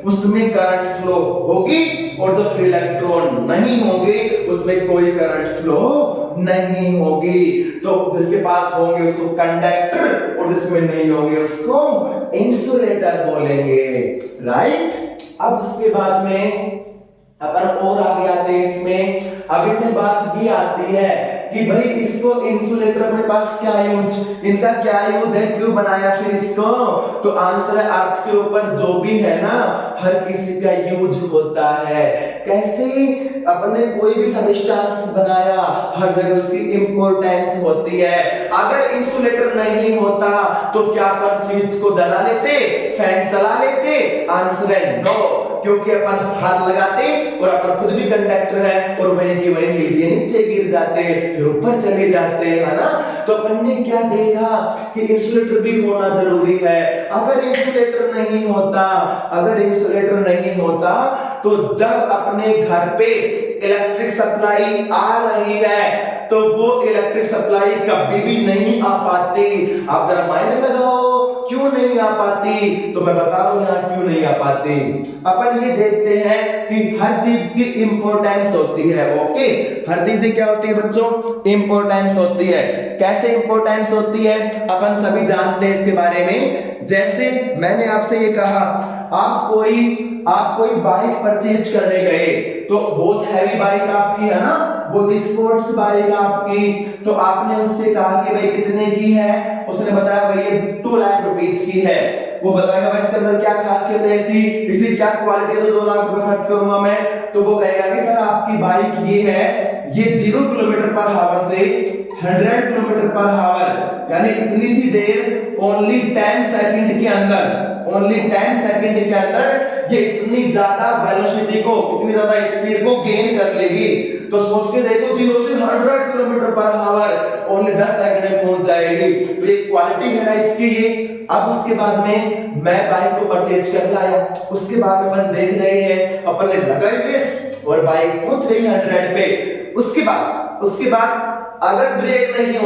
उसमें करंट फ्लो होगी, और जो फ्री इलेक्ट्रॉन नहीं होंगे उसमें कोई करंट फ्लो नहीं होगी। तो जिसके पास होंगे उसको कंडक्टर, और जिसमें नहीं होंगे उसको इंसुलेटर बोलेंगे। राइट? अब इसके बाद में अपन और आगे आते हैं इसमें। अब इसमें बात ये आती है कि भाई इसको इंसुलेटर अपने पास क्या यूज, इनका क्या यूज है, क्यों बनाया फिर इसको? तो आंसर है अर्थ के ऊपर जो भी है ना हर किसी का यूज होता है। कैसे? अपने कोई भी सब्सटेंस बनाया हर जगह उसकी इंपॉर्टेंस होती है। अगर इंसुलेटर नहीं होता तो क्या अपन स्विच को जला लेते, फैन चला लेते? आंसर है नो, क्योंकि अपन हाथ लगाते और अपन खुद भी कंडक्टर है और वहीं की वहीं हिल के नीचे गिर जाते, फिर ऊपर चले जाते, है ना? तो अपन ने क्या देखा कि इंसुलेटर भी होना जरूरी है। अगर इंसुलेटर नहीं होता तो जब अपने घर पे इलेक्ट्रिक सप्लाई आ रही है तो वो इलेक्ट्रिक सप्लाई कभी भी नहीं आ पाती। आप जरा माइंड लगाओ क्यों नहीं आ पाती, तो मैं बता रहा हूं यहां क्यों नहीं आ पाती। अपन ये देखते हैं कि हर चीज की इंपॉर्टेंस होती है। ओके, हर चीज की क्या होती है बच्चों? इंपॉर्टेंस होती है। कैसे इंपॉर्टेंस होती है अपन सभी जानते हैं इसके बारे में। जैसे मैंने आपसे ये कहा, आप कोई बाइक परचेज करने गए तो बहुत हैवी बाइक आपकी है ना, बहुत स्पोर्ट्स बाइक आपकी, तो आपने उससे कहा कि भाई कितने की है? उसने बताया भाई ये 2 लाख रुपीस की है। वो बताएगा भाई इसके अंदर क्या खासियत है, इसी क्या क्वालिटी है तो 2 लाख रुपए खर्च करूंगा मैं। तो वो कहेगा कि सर आपकी बाइक ये है, ये 0 किलोमीटर पर आवर से 100 किलोमीटर पर आवर, यानी इतनी सी देर ओनली 10 सेकंड के अंदर ये इतनी ज्यादा वेलोसिटी को, इतनी ज्यादा स्पीड को गेन कर लेगी। तो सोच के देखो 0 से 100 kilometre per hour only 10 second में पहुंच जाएगी। तो ये क्वालिटी है ना इसकी ये। अब उसके बाद में मैं बाइक को परचेज कर लाया, उसके बाद में अपन देख रहे हैं, अपन ने लगाई रेस और बाइक पहुंच रही 100 पे। उसके बाद अगर ब्रेक नहीं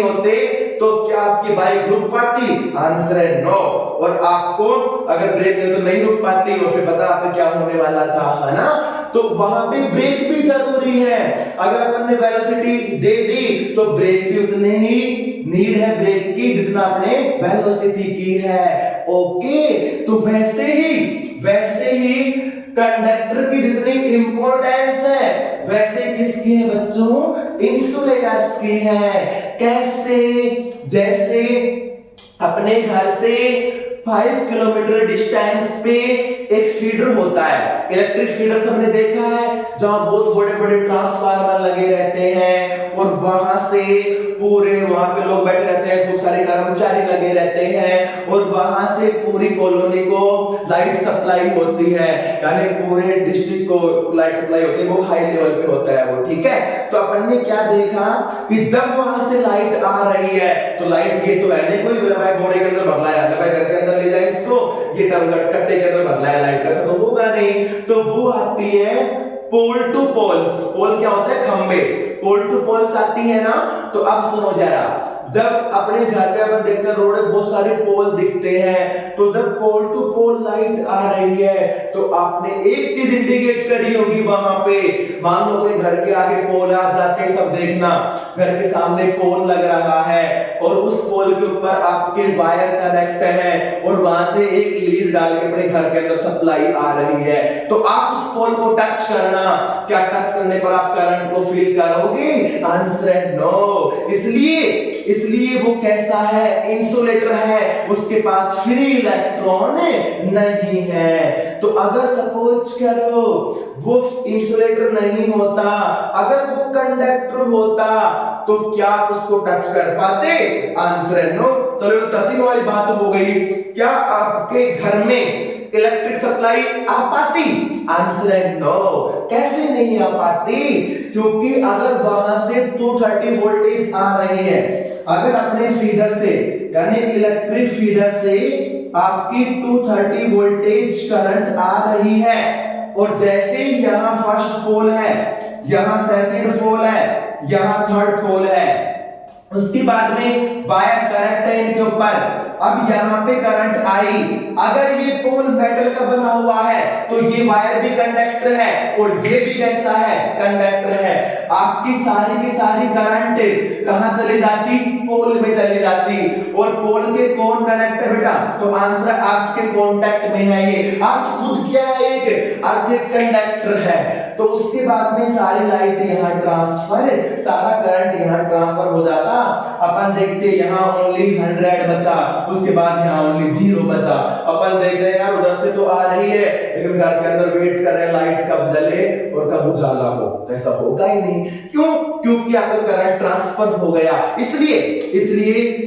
होते तो क्या आपकी बाइक रुक पाती? आंसर है नो। और आपको अगर ब्रेक नहीं तो नहीं रुक पाती, और फिर पता आपको क्या होने वाला था, है ना? तो वहां पे ब्रेक भी जरूरी है। अगर अपन ने वेलोसिटी दे दी तो ब्रेक भी उतने ही नीड है ब्रेक की जितना आपने वेलोसिटी की है। ओके, तो वैसे ही कंडक्टर की जितनी इंपॉर्टेंस है वैसे किसकी है बच्चों? इंसुलेटर्स की है। कैसे? जैसे अपने घर से 5 किलोमीटर डिस्टेंस पे एक फीडर होता है, इलेक्ट्रिक फीडर सबने देखा है, जहां बहुत बड़े बड़े ट्रांसफार्मर लगे रहते हैं और वहां से पूरे वहां पे लोग बैठे रहते हैं, खूब सारे कर्मचारी लगे रहते हैं और वहां से पूरी कॉलोनी को लाइट सप्लाई होती है, यानी पूरे डिस्ट्रिक्ट को लाइट सप्लाई होती है, वो हाई लेवल पे होता है वो, ठीक है। तो अपन ने क्या देखा कि जब वहां से लाइट आ रही है तो लाइट ये तो है नहीं कोई बोला भाई बोरे के अंदर भरना है, भाई घर के अंदर ले जाए इसको, ये कट्टे के अंदर भरना है लाइट का, ऐसा तो होगा नहीं। तो वो आती है पोल टू पोल्स, पोल क्या होता है खंबे, पोल टू पोल्स आती है ना। तो अब सुनो जरा, जब अपने घर पे अपन देखते हैं रोड पे बहुत सारे पोल दिखते हैं, तो जब पोल टू पोल लाइट आ रही है तो आपने एक चीज इंडिकेट करी होगी वहां पे, मान लो कोई घर के आगे पोल आ जाते, सब देखना घर के सामने पोल लग रहा है और उस पोल के ऊपर आपके वायर कनेक्ट है और वहां से एक लीड डाल के अपने घर के अंदर सप्लाई आ रही है, तो आप उस पोल को टच करना, क्या टच करने पर आप करंट को फील करोगे? आंसर है नो। इसलिए वो कैसा है? इंसुलेटर है, उसके पास फ्री इलेक्ट्रॉन नहीं है। तो अगर सपोज करो वो इंसुलेटर नहीं होता, अगर वो कंडक्टर होता तो क्या आप उसको टच कर पाते? आंसर है नो। चलो तो टचिंग वाली बात हो गई। क्या आपके घर में इलेक्ट्रिक सप्लाई आ पाती? आंसर है नो। कैसे नहीं आ पाती? क्योंकि अगर वहां से 230 वोल्टेज आ रही है, अगर अपने फीडर से यानी इलेक्ट्रिक फीडर से आपकी 230 वोल्टेज करंट आ रही है और जैसे ही यहां फर्स्ट पोल है, यहां सेकंड पोल है, यहां थर्ड पोल है, उसके बाद में वायर कनेक्ट है इनके ऊपर, अब यहां पे करंट आई, अगर ये पोल मेटल का बना हुआ है तो ये वायर भी कंडक्टर है और ये भी कैसा है? कंडक्टर है। आपकी सारी की सारी करंट कहां चली जाती? पोल में चली जाती। और पोल के कौन कनेक्ट है बेटा? तो आंसर आपके कांटेक्ट में है ये। आप खुद क्या है? एक अर्थिक कंडक्टर है। तो उसके बाद में सारी लाइट यहां ट्रांसफर, सारा करंट यहां ट्रांसफर हो जाता। अपन देखते यहां ओनली 100 बचा, उसके बाद यहां ओनली 0 बचा। अपन देख रहे हैं यार उधर से तो आ रही है, लेकिन घर के अंदर वेट कर रहे हैं लाइट कब जले और कब उजाला हो, तो ऐसा होगा ही नहीं। क्यों? क्योंकि आपका करंट ट्रांसफर हो गया। इसलिए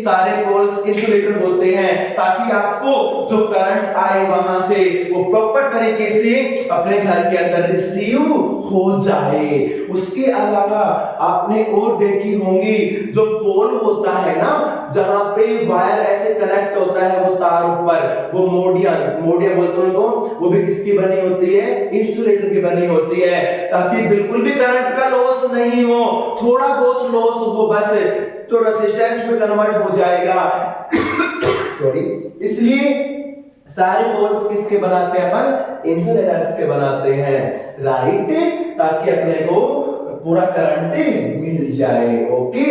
सारे पोल्स इंसुलेटर होते हैं ताकि आपको जो करंट आए वहां से वो प्रॉपर तरीके से अपने घर के अंदर रिसीव हो जाए। उसके अलावा आपने और देखी होंगी जो पोल होता है ना, जहां पे वायर ऐसे कनेक्ट होता है वो तार ऊपर, वो मोडिया बोलते हैं उनको, वो भी किसकी बनी होती है? इंसुलेटर की बनी होती है, ताकि बिल्कुल भी करंट का लॉस नहीं हो, थोड़ा बहुत लॉस हो बस तो रेजिस्टेंस में कन्वर्ट हो जाएगा। सॉरी। इसलिए सारे पोल्स किसके बनाते हैं अपन? इंसुलेटर्स के बनाते हैं, राइट, ताकि अपने को पूरा करंट मिल जाए। ओके,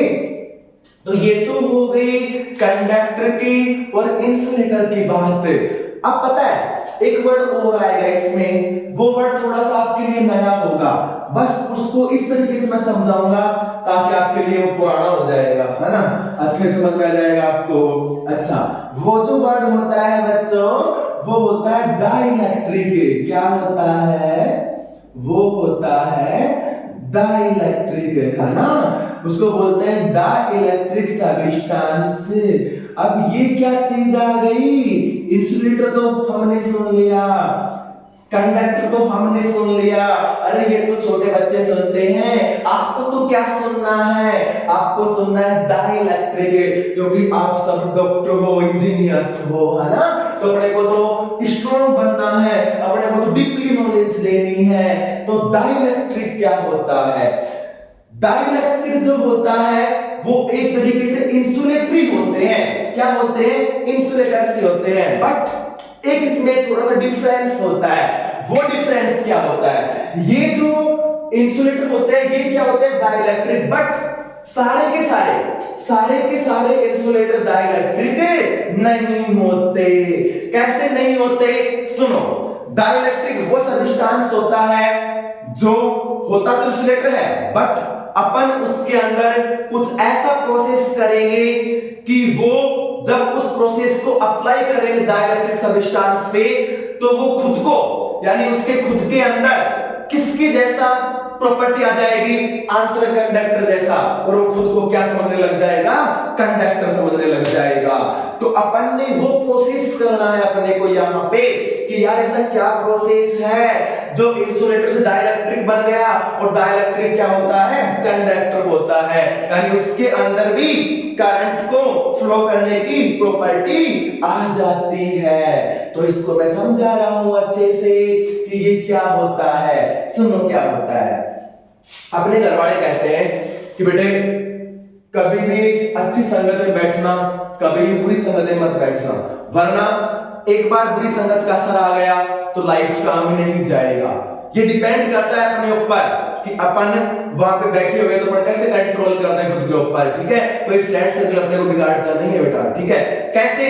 तो ये तो हो गई कंडक्टर की और इंसुलेटर की बात। अब पता है एक वर्ड और आएगा इसमें, वो वर्ड थोड़ा सा आपके लिए नया होगा, बस उसको इस तरीके से मैं समझाऊंगा ताकि आपके लिए वो पुराना हो जाएगा, है ना, अच्छे समझ में आ जाएगा आपको। अच्छा, वो जो वर्ड होता है बच्चों, वो होता है डाइलेक्ट्रिक। क्या होता है? वो होता है डाइलेक्ट्रिक, है ना, उसको बोलते हैं डाइलेक्ट्रिक सब्सटेंस। अब ये क्या चीज आ गई? इंसुलेटर तो हमने सुन लिया, कंडक्टर तो हमने सुन लिया, अरे ये तो छोटे बच्चे सुनते हैं, आपको तो क्या सुनना है? आपको सुनना है डाइलेक्ट्रिक, क्योंकि आप सब डॉक्टर हो, इंजीनियर्स हो, है ना, तो अपने को तो स्ट्रॉन्ग बनना है, अपने को तो डीपली नॉलेज लेनी है। तो डाइलेक्ट्रिक क्या होता है? डाइलेक्ट्रिक जो होता है वो एक तरीके से इंसुलेटरी होते हैं। क्या होते हैं? इंसुलेटर्स होते हैं, बट एक इसमें थोड़ा सा डिफरेंस होता है। वो डिफरेंस क्या होता है? ये जो इंसुलेटर होते हैं ये क्या होते हैं? डाइलेक्ट्रिक, बट सारे के सारे इंसुलेटर डाइलेक्ट्रिक नहीं होते। कैसे नहीं होते? सुनो, डाइलेक्ट्रिक वो सब्सटेंस होता है जो होता तो इंसुलेटर है, बट अपन उसके अंदर कुछ ऐसा प्रोसेस करेंगे कि वो जब उस प्रोसेस को अप्लाई करेंगे डाइलेक्ट्रिक सब्सटेंस पे, तो वो खुद को यानी उसके खुद के अंदर किसके जैसा प्रॉपर्टी आ जाएगी, आंसर कंडक्टर जैसा, और वो खुद को क्या समझने लग जाएगा, कंडक्टर समझने लग जाएगा। तो अपन ने वो प्रोसेस करना है अपने को यहाँ पे कि यार ऐसा क्या प्रोसेस है जो इंसुलेटर से डाइलेक्ट्रिक बन गया, और डाइलेक्ट्रिक क्या होता है, कंडक्टर होता है, यानी उसके अंदर भी करंट को फ्लो करने की प्रॉपर्टी आ जाती है। तो इसको मैं समझा रहा हूं अच्छे से कि ये क्या होता है। सुनो क्या होता है। अपने घर वाले कहते हैं कि बेटे कभी भी अच्छी संगत में बैठना, कभी भी बुरी संगत में मत बैठना, वरना एक बार बुरी संगत का असर आ गया तो लाइफ काम नहीं जाएगा। ये डिपेंड करता है अपने ऊपर कि अपन वहां पे बैठे हुए तो अपन कैसे कंट्रोल करते हैं खुद के ऊपर, ठीक है। कोई फ्रेंड सर्कल अपने को बिगाड़ता नहीं है बेटा, ठीक है। कैसे,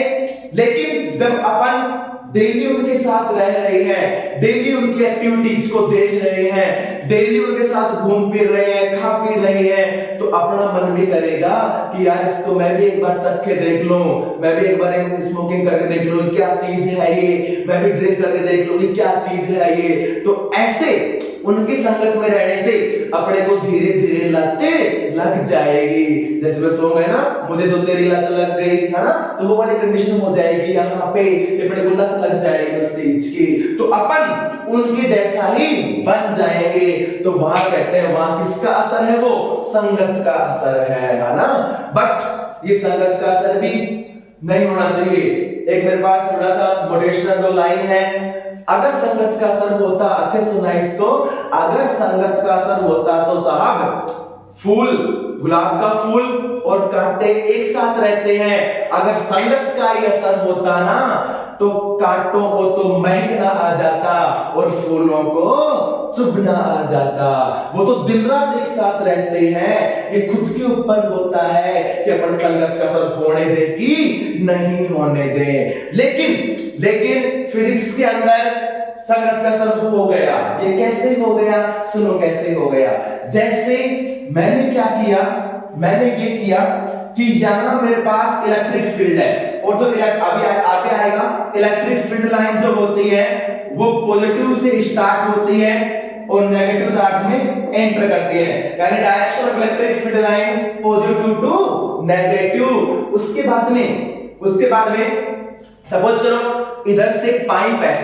लेकिन जब अपन डेली उनके साथ रह रहे हैं, डेली उनकी एक्टिविटीज को देख रहे हैं, डेली उनके साथ घूम फिर रहे हैं, खा पी रहे हैं, तो अपना मन भी करेगा कि यार इसको मैं भी एक बार चख के देख लूं, मैं भी एक बार स्मोकिंग करके देख लूं क्या चीज है ये, मैं भी ड्रिंक करके देख लूं क्या चीज है ये। तो ऐसे उनकी संगत में रहने से अपने को धीरे धीरे लत लग जाएगी। जैसे मैं सो गए ना, मुझे तो तेरी लत लग गई है ना, तो वो वाली कंडीशन हो जाएगी यहाँ पे, अपने को लत लग जाएगी उस चीज की। तो अपन उनके जैसा ही बन जाएंगे। तो वहां कहते हैं वहां किसका असर है, वो संगत का असर है ना। बट ये संगत का असर भी नहीं होना चाहिए। एक मेरे पास थोड़ा सा मोटिवेशनल दो लाइन है। अगर संगत का असर होता, अच्छे सुना इसको, अगर संगत का असर होता तो साहब फूल, गुलाब का फूल और कांटे एक साथ रहते हैं। अगर संगत का ही असर होता ना तो कांटों को तो महकना आ जाता और फूलों को चुभना आ जाता। वो तो दिन रात एक साथ रहते हैं। ये खुद के ऊपर होता है कि अपन संगत का असर होने दे कि नहीं होने दे। लेकिन फिजिक्स के अंदर संगत का असर हो गया। ये कैसे हो गया, सुनो कैसे हो गया। जैसे मैंने क्या किया, मैंने ये किया कि यहां मेरे पास इलेक्ट्रिक फील्ड है, और जो अभी आगे आएगा, इलेक्ट्रिक फील्ड लाइन जो होती है वो पॉजिटिव से स्टार्ट होती है और नेगेटिव चार्ज में एंटर करती है, यानी direction of electric field line positive to negative. उसके बाद में सपोज करो इधर से एक पाइप है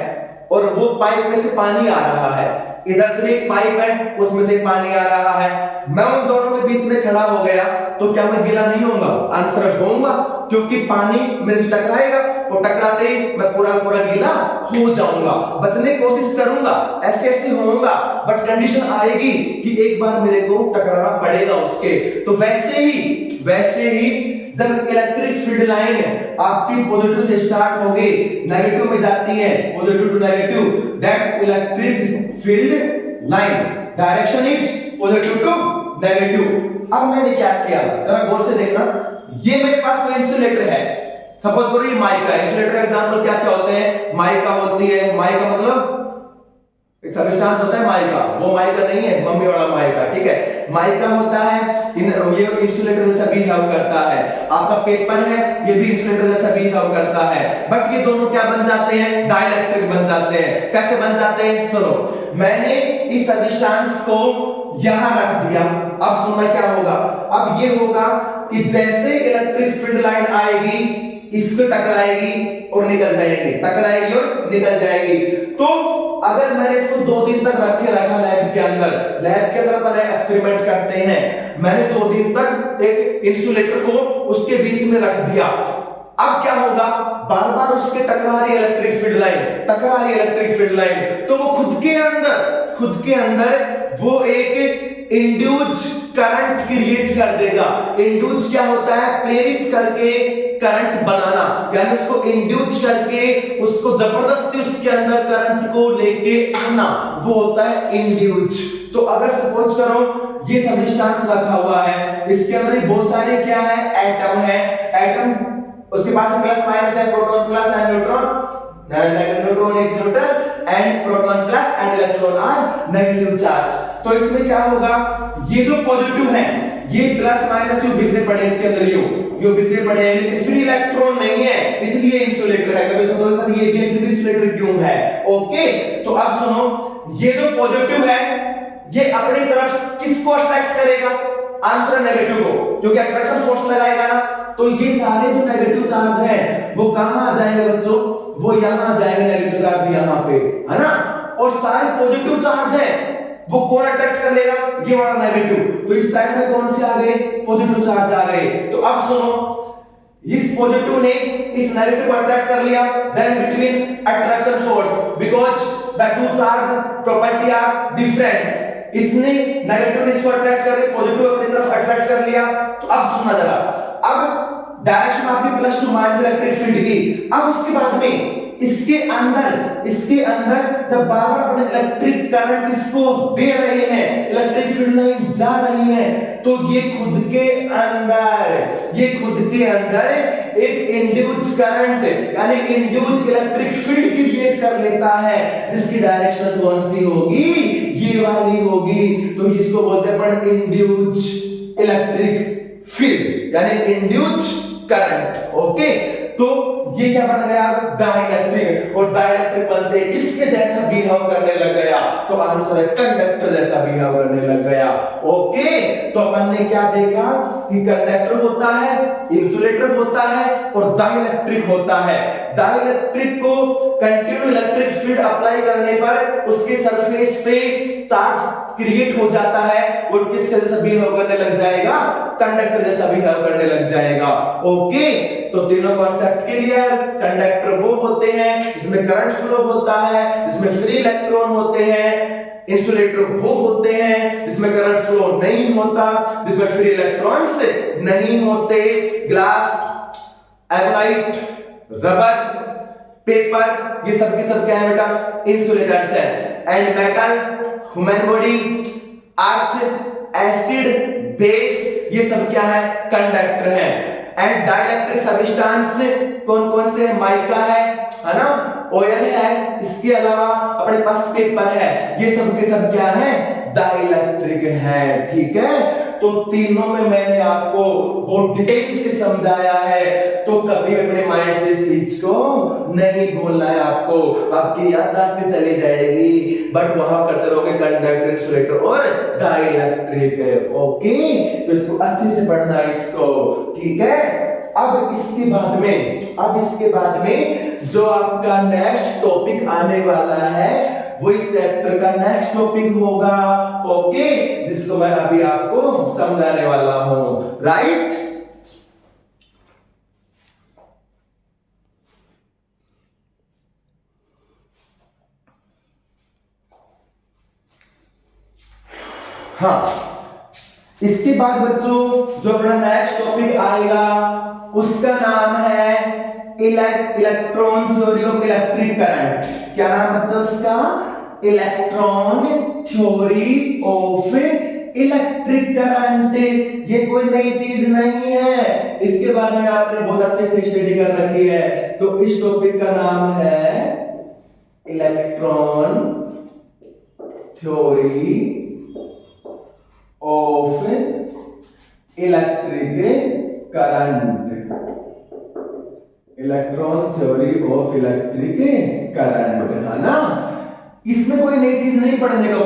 और वो पाइप में से पानी आ रहा है, इधर से भी एक पाइप है उसमें से पानी आ रहा है। मैं उन दोनों के बीच में खड़ा हो गया तो क्या मैं गीला नहीं होऊंगा? आंसर होऊंगा, क्योंकि पानी मेरे से टकराएगा और टकराते ही मैं पूरा गीला हो जाऊंगा। बचने की कोशिश करूंगा, ऐसे होऊंगा, बट कंडीशन आएगी कि एक बार मेरे को टकराना पड़ेगा उसके। तो वैसे ही जब इलेक्ट्रिक फील्ड लाइन आपकी पॉजिटिव से स्टार्ट होगी, नेगेटिव में जाती है, positive to negative, that electric field line direction is positive to negative. अब मैंने क्या किया, जरा गौर से देखना। ये मेरे पास कोई इंसुलेटर है, सपोज करो ये माइका। इंसुलेटर का एग्जांपल क्या क्या होते हैं? माइका होती है, माइका मतलब एक सब्सटेंस होता है माइका, वो माइका नहीं है मम्मी वाला माइका, ठीक है। माइका होता है, ये इंसुलेटर जैसा बिहेव करता है। आपका पेपर है, ये भी इंसुलेटर जैसा बिहेव करता है। बट ये दोनों क्या बन जाते हैं? डाइलेक्ट्रिक बन जाते हैं। कैसे बन जाते हैं? सुनो, मैंने इस सब्सटेंस को यहां रख दिया। अब सुनना क्या होगा। अब ये होगा कि जैसे इलेक्ट्रिक फील्ड लाइन आएगी, इस पे टकराएगी और निकल जाएगी, टकराएगी और निकल जाएगी। तो अगर मैंने इसको 2 दिन तक रखा लैब के अंदर अपन एक्सपेरिमेंट करते हैं, मैंने 2 दिन तक एक इंसुलेटर को उसके बीच में रख दिया। अब क्या होगा? बार बार उसके टकरा रही इलेक्ट्रिक फील्ड लाइन, तो वो खुद के अंदर वो एक इंड्यूस करंट क्रिएट कर देगा। इंड्यूस क्या होता है? प्रेरित करके करंट बनाना, यानी उसको इंड्यूस करके उसको जबरदस्ती उसके अंदर करंट को लेके आना, वो होता है इंड्यूस। तो अगर सपोज करो ये सब्सटेंस रखा हुआ है, इसके अंदर बहुत सारे क्या है? एटम है। एटम उसके पास प्लस माइनस है, प्रोटॉन प्लस है, neutron neutron is neutral, and proton plus and electron are negative charge. तो इसमें क्या होगा, ये जो पॉजिटिव है ये प्लस माइनस यू बिखरे पड़े इसके अंदर, यू बिखरे पड़े हैं, लेकिन फ्री इलेक्ट्रॉन नहीं है इसलिए इंसुलेटर है। कभी सोचो सर ये भी फिर इंसुलेटर क्यों है? ओके, तो अब सुनो, ये जो पॉजिटिव है ये अपनी तरफ किसको अट्रैक्ट करेगा? आंसर नेगेटिव को, क्योंकि अट्रैक्शन फोर्स लगाएगा ना। तो ये सारे जो नेगेटिव चार्ज हैं वो कहां आ जाएंगे बच्चों? वो यहां आ जाएंगे, नेगेटिव चार्ज यहां पे, है ना। और सारे पॉजिटिव चार्ज हैं वो कौन अट्रैक्ट कर लेगा? ये वाला नेगेटिव। तो इस साइड में कौन से आ गए? पॉजिटिव चार्ज आ गए। तो अब सुनो, इस पॉजिटिव ने इस नेगेटिव को अट्रैक्ट कर लिया, then between attraction force, because the two charge property are different. इसने नेगेटिव ने इसको अट्रैक्ट कर लिया, पॉजिटिव अपनी तरफ अट्रैक्ट कर लिया। तो अब सुनना जरा, अब डायरेक्शन आपकी plus two minus electric field की। अब उसके बाद में इसके अंदर जब बार-बार अपने इलेक्ट्रिक करंट इसको दे रहे हैं, इलेक्ट्रिक फील्ड लाइन जा रही है, तो ये खुद के अंदर एक इंड्यूस करंट यानी इंड्यूस इलेक्ट्रिक फील्ड क्रिएट कर लेता है, जिसकी डायरेक्शन कौन सी होगी? ये वाली होगी। तो इसको बोलते हैं अपन इंड्यूस इलेक्ट्रिक फील्ड यानी इंड्यूस करंट। ओके, तो ये क्या बन गया? डाइलेक्ट्रिक। और डाइलेक्ट्रिक बनते किसके जैसा बिहेव करने लग गया? तो आंसर है कंडक्टर जैसा बिहेव करने लग गया। ओके, तो अपन ने क्या देखा कि कंडक्टर होता है, इंसुलेटर होता है और डाइलेक्ट्रिक होता है। डाइलेक्ट्रिक को कंटिन्यू इलेक्ट्रिक फील्ड अप्लाई करने पर उसके सरफेस पे चार्ज क्रिएट हो जाता है और किसके जैसा बिहेव करने लग जाएगा? कंडक्टर जैसा बिहेव करने लग जाएगा। ओके, तो तीनों कॉन्सेप्ट क्लियर। कंडक्टर वो होते हैं इसमें करंट फ्लो होता है, इसमें फ्री इलेक्ट्रॉन होते हैं। इंसुलेटर वो होते हैं जिसमें करंट फ्लो नहीं होता, जिसमें फ्री इलेक्ट्रॉन्स नहीं होते। ग्लास, एबोनाइट, रबर, पेपर, ये सब के सब क्या है बेटा? इंसुलेटर्स हैं। And metal, human body, earth, acid, base, ये सब क्या है? कंडक्टर हैं। एंड डाइलेक्ट्रिक सब्सटेंस कौन कौन से? माइका है ना, ऑयल है, इसके अलावा अपने पास पेपर है, ये सब के सब क्या है? डाइलेक्ट्रिक है। ठीक है, तो तीनों में मैंने आपको बहुत डिटेल से समझाया है, तो कभी अपने माइंड से इस चीज को नहीं भूलना है आपको, आपकी याददाश्त चली जाएगी, बट वहां करते रहोगे कंडक्टर, इंसुलेटर और डाइलेक्ट्रिक। ओके, तो इसको अच्छे से पढ़ना है इसको। ठीक है, अब इसके बाद में जो आपका नेक्स्ट टॉपिक आने वाला है वो इस चैप्टर का नेक्स्ट टॉपिक होगा। ओके, जिसको मैं अभी आपको समझाने वाला हूं। राइट, हाँ, इसके बाद बच्चों जो अपना नेक्स्ट टॉपिक आएगा उसका नाम है electron theory of electric current. क्या नाम बच्चों उसका? Electron theory of electric current. ये कोई नई चीज नहीं है, इसके बारे में आपने बहुत अच्छे से स्टडी कर रखी है। तो इस टॉपिक का नाम है electron theory of electric current. Electron theory of electric current, है ना। इसमें कोई नई चीज नहीं पढ़ने का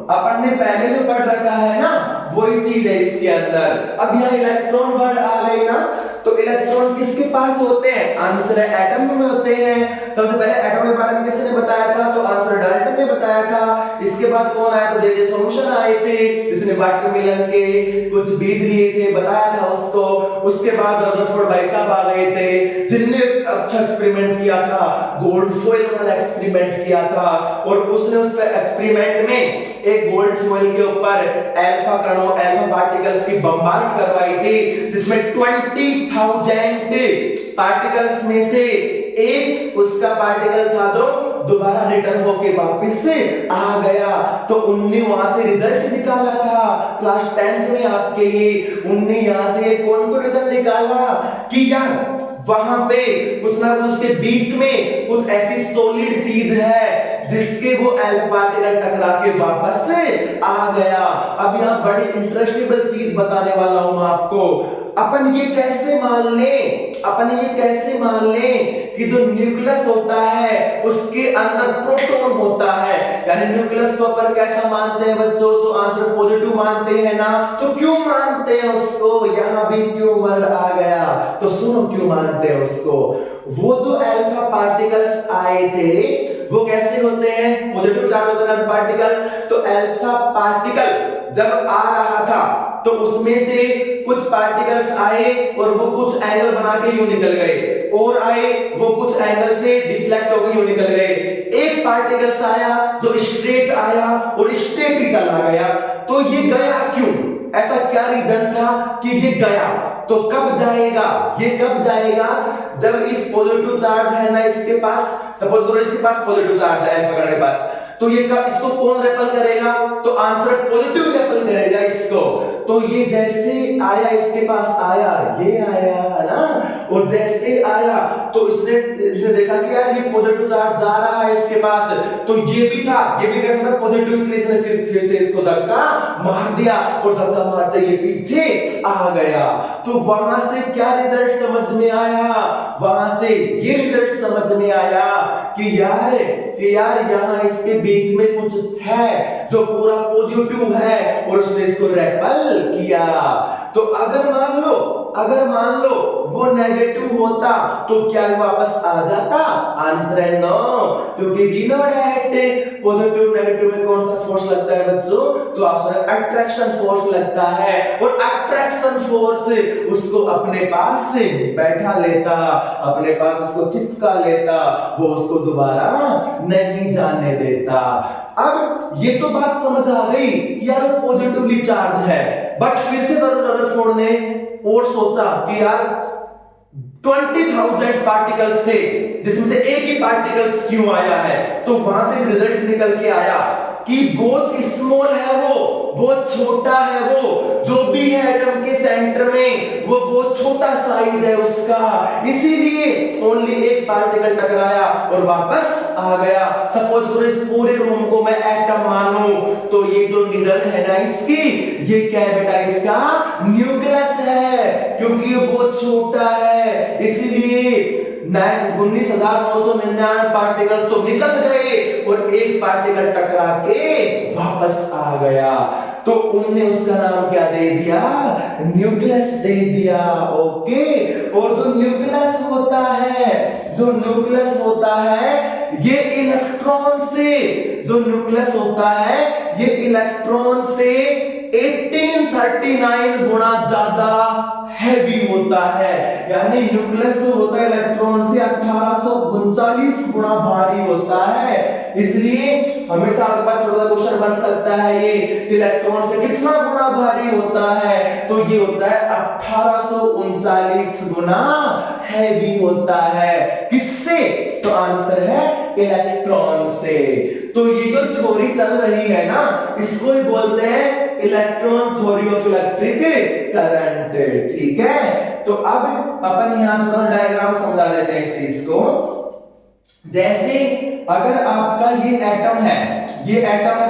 अपन ने पहले जो पढ़ रखा है ना वही चीज है इसके अंदर। अब यहाँ इलेक्ट्रॉन वर्ड आ गई ना, तो इलेक्ट्रॉन किसके पास होते हैं? आंसर है एटम में होते हैं। सबसे पहले एटम के बारे में किसने बताया था? तो आंसर डाल्टन ने बताया था। इसके बाद कौन आया? तो जे थॉमसन आए थे, जिसने वाटरमेलन के कुछ बीज लिए थे, बताया था उसको। उसके बाद रदरफोर्ड भाई साहब आ गए थे, जिनने अच्छा एक्सपेरिमेंट किया था, गोल्ड फॉइल वाला एक्सपेरिमेंट किया था, और उसने उस पर एक्सपेरिमेंट में एक गोल्ड फॉइल के ऊपर अल्फा कणों, अल्फा पार्टिकल्स की बमबार्ड करवाई थी, जिसमें 20,000 पार्टिकल्स में से एक उसका पार्टिकल था जो दोबारा रिटर्न होके वापस से आ गया। तो उनने वहां से रिजल्ट निकाला था क्लास 10th में आपके। ये उनने यहां से कौन को रिजल्ट निकाला कि यार वहां पे कुछ ना कुछ उसके बीच में कुछ ऐसी सॉलिड चीज है जिसके वो अल्फा पार्टिकल टकरा के वापस से आ गया। अब यहाँ बड़ी इंटरेस्टिंग चीज बताने वाला हूं मैं आपको। अपन ये कैसे मान लें कि जो न्यूक्लियस होता है उसके अंदर प्रोटॉन होता है, यानी न्यूक्लियस को अपन कैसा मानते हैं बच्चों? तो आंसर पॉजिटिव मानते हैं ना। तो क्यों मानते हैं उसको? यहां भी क्यों वर्ड आ गया, तो सुनो क्यों मानते हैं उसको। वो जो अल्फा पार्टिकल्स आए थे वो कैसे होते हैं? पॉजिटिव चार्ज होता है पार्टिकल। तो अल्फा पार्टिकल जब आ रहा था तो उसमें से कुछ पार्टिकल्स आए और वो कुछ एंगल बना के यूं निकल गए, और आए वो कुछ एंगल से डिफ्लेक्ट होकर यूं निकल गए। एक पार्टिकल्स आया जो स्ट्रेट आया और स्ट्रेट ही चला गया। तो ये गया क्यों? ऐसा क्या रीजन था कि ये गया? तो कब जाएगा? ये कब जाएगा? जब इस पॉजिटिव चार्ज है ना इसके पास, सपोज करो इसके पास पॉजिटिव चार्ज है अल्फा के पास, तो ये कब इसको कौन रेपल करेगा? तो आंसर पॉजिटिव रेपल करेगा इसको। तो ये जैसे आया इसके पास आया, ये आया है ना, और जैसे आया तो इसने देखा कि यार ये पॉजिटिव चार्ज जा रहा है इसके पास, तो ये भी था, ये भी कैसा था? पॉजिटिव, इसलिए इसने फिर से इसको धक्का मार दिया और धक्का मारते ये पीछे आ गया। तो वहां से क्या रिजल्ट समझ में आया? वहां से ये रिजल्ट समझ में आया कि यार यहाँ इसके बीच में कुछ है जो पूरा पॉजिटिव है और उसने इसको रेपल किया। तो अगर मान लो वो नेगेटिव होता तो क्या वापस आ जाता? आंसर है नो, क्योंकि we know that positive negative में कौन सा फोर्स लगता है बच्चों? तो आंसर अट्रैक्शन फोर्स लगता है, और अट्रैक्शन फोर्स उसको अपने पास से बैठा लेता, अपने पास उसको चिपका लेता, वो उसको दोबारा नहीं जाने देता। अब ये तो बात समझ आ गई यार वो पॉजिटिवली चार्ज है, बट फिर से रदरफोर्ड ने और सोचा कि यार 20,000 पार्टिकल्स थे जिसमें से एक ही पार्टिकल्स क्यों आया है? तो वहां से रिजल्ट निकल के आया कि बहुत स्मॉल है वो, बहुत छोटा है वो, जो भी है एटम के सेंटर में वो बहुत छोटा साइज है उसका, इसीलिए ओनली एक पार्टिकल टकराया और वापस आ गया। सपोज करो इस पूरे रूम को मैं एटम मानूं, तो ये जो निडल है ना इसकी, ये क्या है बेटा? इसका न्यूक्लियस है, क्योंकि ये बहुत छोटा है, इसीलिए 19,999 पार्टिकल्स तो निकल गए और एक पार्टिकल टकरा के वापस आ गया। तो उनने उसका नाम क्या दे दिया? न्यूक्लियस दे दिया। ओके। और जो न्यूक्लियस होता है ये इलेक्ट्रॉन से, जो न्यूक्लियस होता है ये इलेक्ट्रॉन से 1839 गुना ज्यादा हैवी होता है, यानी न्यूक्लियस जो होता है इलेक्ट्रॉन से 1839 गुना भारी होता है। इसलिए हमेशा आपके पास थोड़ा सा क्वेश्चन बन सकता है, ये इलेक्ट्रॉन से कितना गुना भारी होता है? तो ये होता है 1839 गुना हैवी होता है। किससे? तो आंसर है इलेक्ट्रॉन से। तो ये जो थ्योरी चल रही है ना, इसको ही बोलते हैं electron theory of electric current. ठीक है। तो अब अपन यहां थोड़ा डायग्राम समझा देते हैं इस चीज को। जैसे अगर आपका ये एटम है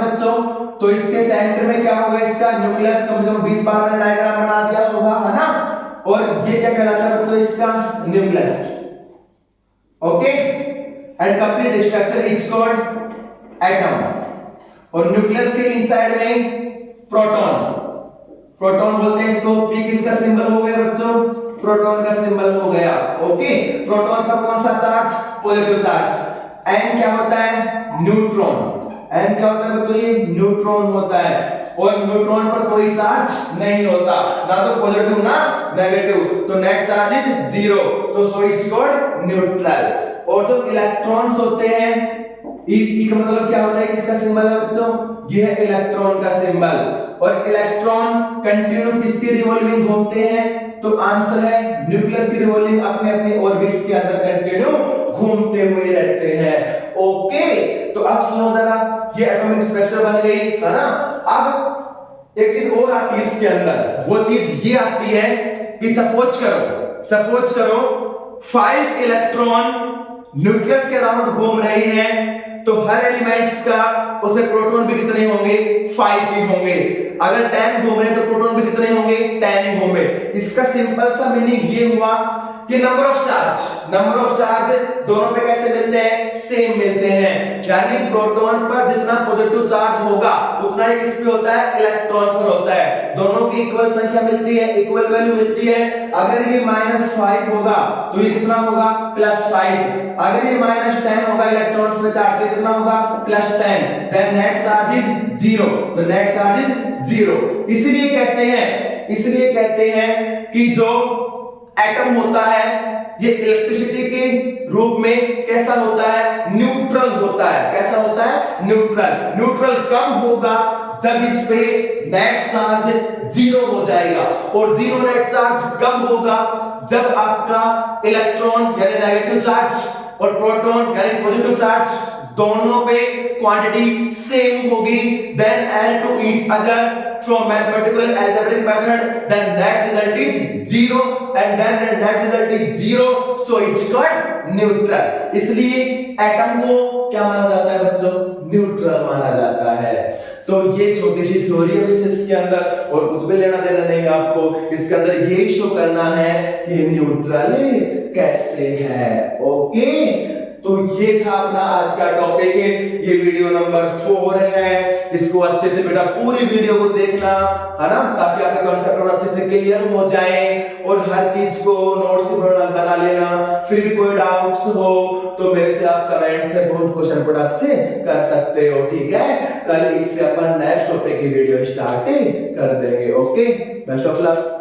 बच्चों, तो इसके सेंटर में क्या होगा? इसका न्यूक्लियस कम से कम 20 बार मैंने डायग्राम बना दिया होगा, है ना। और ये क्या कहलाता है बच्चों? इसका nucleus. Okay. And complete structure is called atom. और न्यूक्लियस के इनसाइड में प्रोटॉन बोलते हैं इसको। पी किसका सिंबल हो गया बच्चों? प्रोटॉन का सिंबल हो गया। ओके। प्रोटॉन पर कौन सा चार्ज? Positive charge. एन क्या होता है? न्यूट्रॉन। एन क्या होता है बच्चों? ये न्यूट्रॉन होता है। और न्यूट्रॉन पर कोई चार्ज नहीं होता, ना तो पॉजिटिव ना नेगेटिव, तो नेट चार्ज इज 0, तो सो इट्स कॉल्ड न्यूट्रल। और जो इलेक्ट्रॉन्स होते हैं, ई का मतलब क्या होता है? किसका सिंबल है बच्चों? ये है इलेक्ट्रॉन का सिंबल। और इलेक्ट्रॉन कंटिन्यू किसकी रिवॉल्विंग घूमते हैं? तो आंसर है न्यूक्लियस की रिवॉल्विंग अपने अपने ऑर्बिट्स के अंदर कंटिन्यू घूमते हुए रहते हैं। ओके। तो अब सुनो जरा, ये एटॉमिक स्ट्रक्चर बन गई, है ना। अब एक चीज और आती है इसके अंदर, वो चीज ये आती है कि सपोज करो 5 इलेक्ट्रॉन न्यूक्लियस के अराउंड घूम रहे हैं, तो हर एलिमेंट्स का उसमें प्रोटॉन भी कितने होंगे? 5 ही होंगे। अगर 10 घूम रहे हैं तो प्रोटॉन भी कितने होंगे? 10 ही होंगे। इसका सिंपल सा मीनिंग ये हुआ कि नंबर ऑफ चार्ज दोनों पे कैसे मिलते हैं? सेम मिलते हैं। यानी प्रोटॉन पर जितना पॉजिटिव चार्ज होगा उतना ही किस पे होता है? इलेक्ट्रॉन पर होता है। दोनों की इक्वल संख्या मिलती है, इक्वल वैल्यू मिलती है। अगर ये -5 होगा तो ये कितना होगा? +5। अगर ये -10 होगा इलेक्ट्रॉन्स में चार्ज, तो कितना होगा? +10। Then net charge is 0। तो नेट चार्ज इज 0। इसलिए कहते हैं कि जो एटम होता है ये इलेक्ट्रिसिटी के रूप में कैसा होता है? न्यूट्रल होता है। कैसा होता है? न्यूट्रल कब होगा? जब इस पे नेट चार्ज 0 हो जाएगा। और 0 नेट चार्ज कब होगा? जब आपका इलेक्ट्रॉन यानी नेगेटिव चार्ज और प्रोटॉन यानी पॉजिटिव चार्ज दोनों पे क्वांटिटी सेम होगी। Then add to each other from mathematical algebraic method, then net result is 0 and then net result is 0, so it's called neutral। इसलिए एटम को क्या माना जाता है बच्चों? न्यूट्रल माना जाता है। तो ये छोटी सी थ्योरी है इसके अंदर, और कुछ भी लेना देना नहीं है आपको। इसके अंदर ये शो करना है कि न्यूट्रल कैसे है। ओके, तो ये था अपना आज का टॉपिक है। ये वीडियो नंबर 4 है। इसको अच्छे से बेटा पूरी वीडियो को देखना, है ना, ताकि आपके कॉन्सेप्ट और अच्छे से क्लियर हो जाए। और हर चीज को नोट्स बना लेना। फिर भी कोई डाउट्स हो तो मेरे से आप कमेंट से बहुत क्वेश्चन पुट अप से कर सकते हो, ठीक है। कल इससे अपन नेक्स्ट टॉपिक की वीडियो स्टार्ट कर देंगे। Okay, best of luck.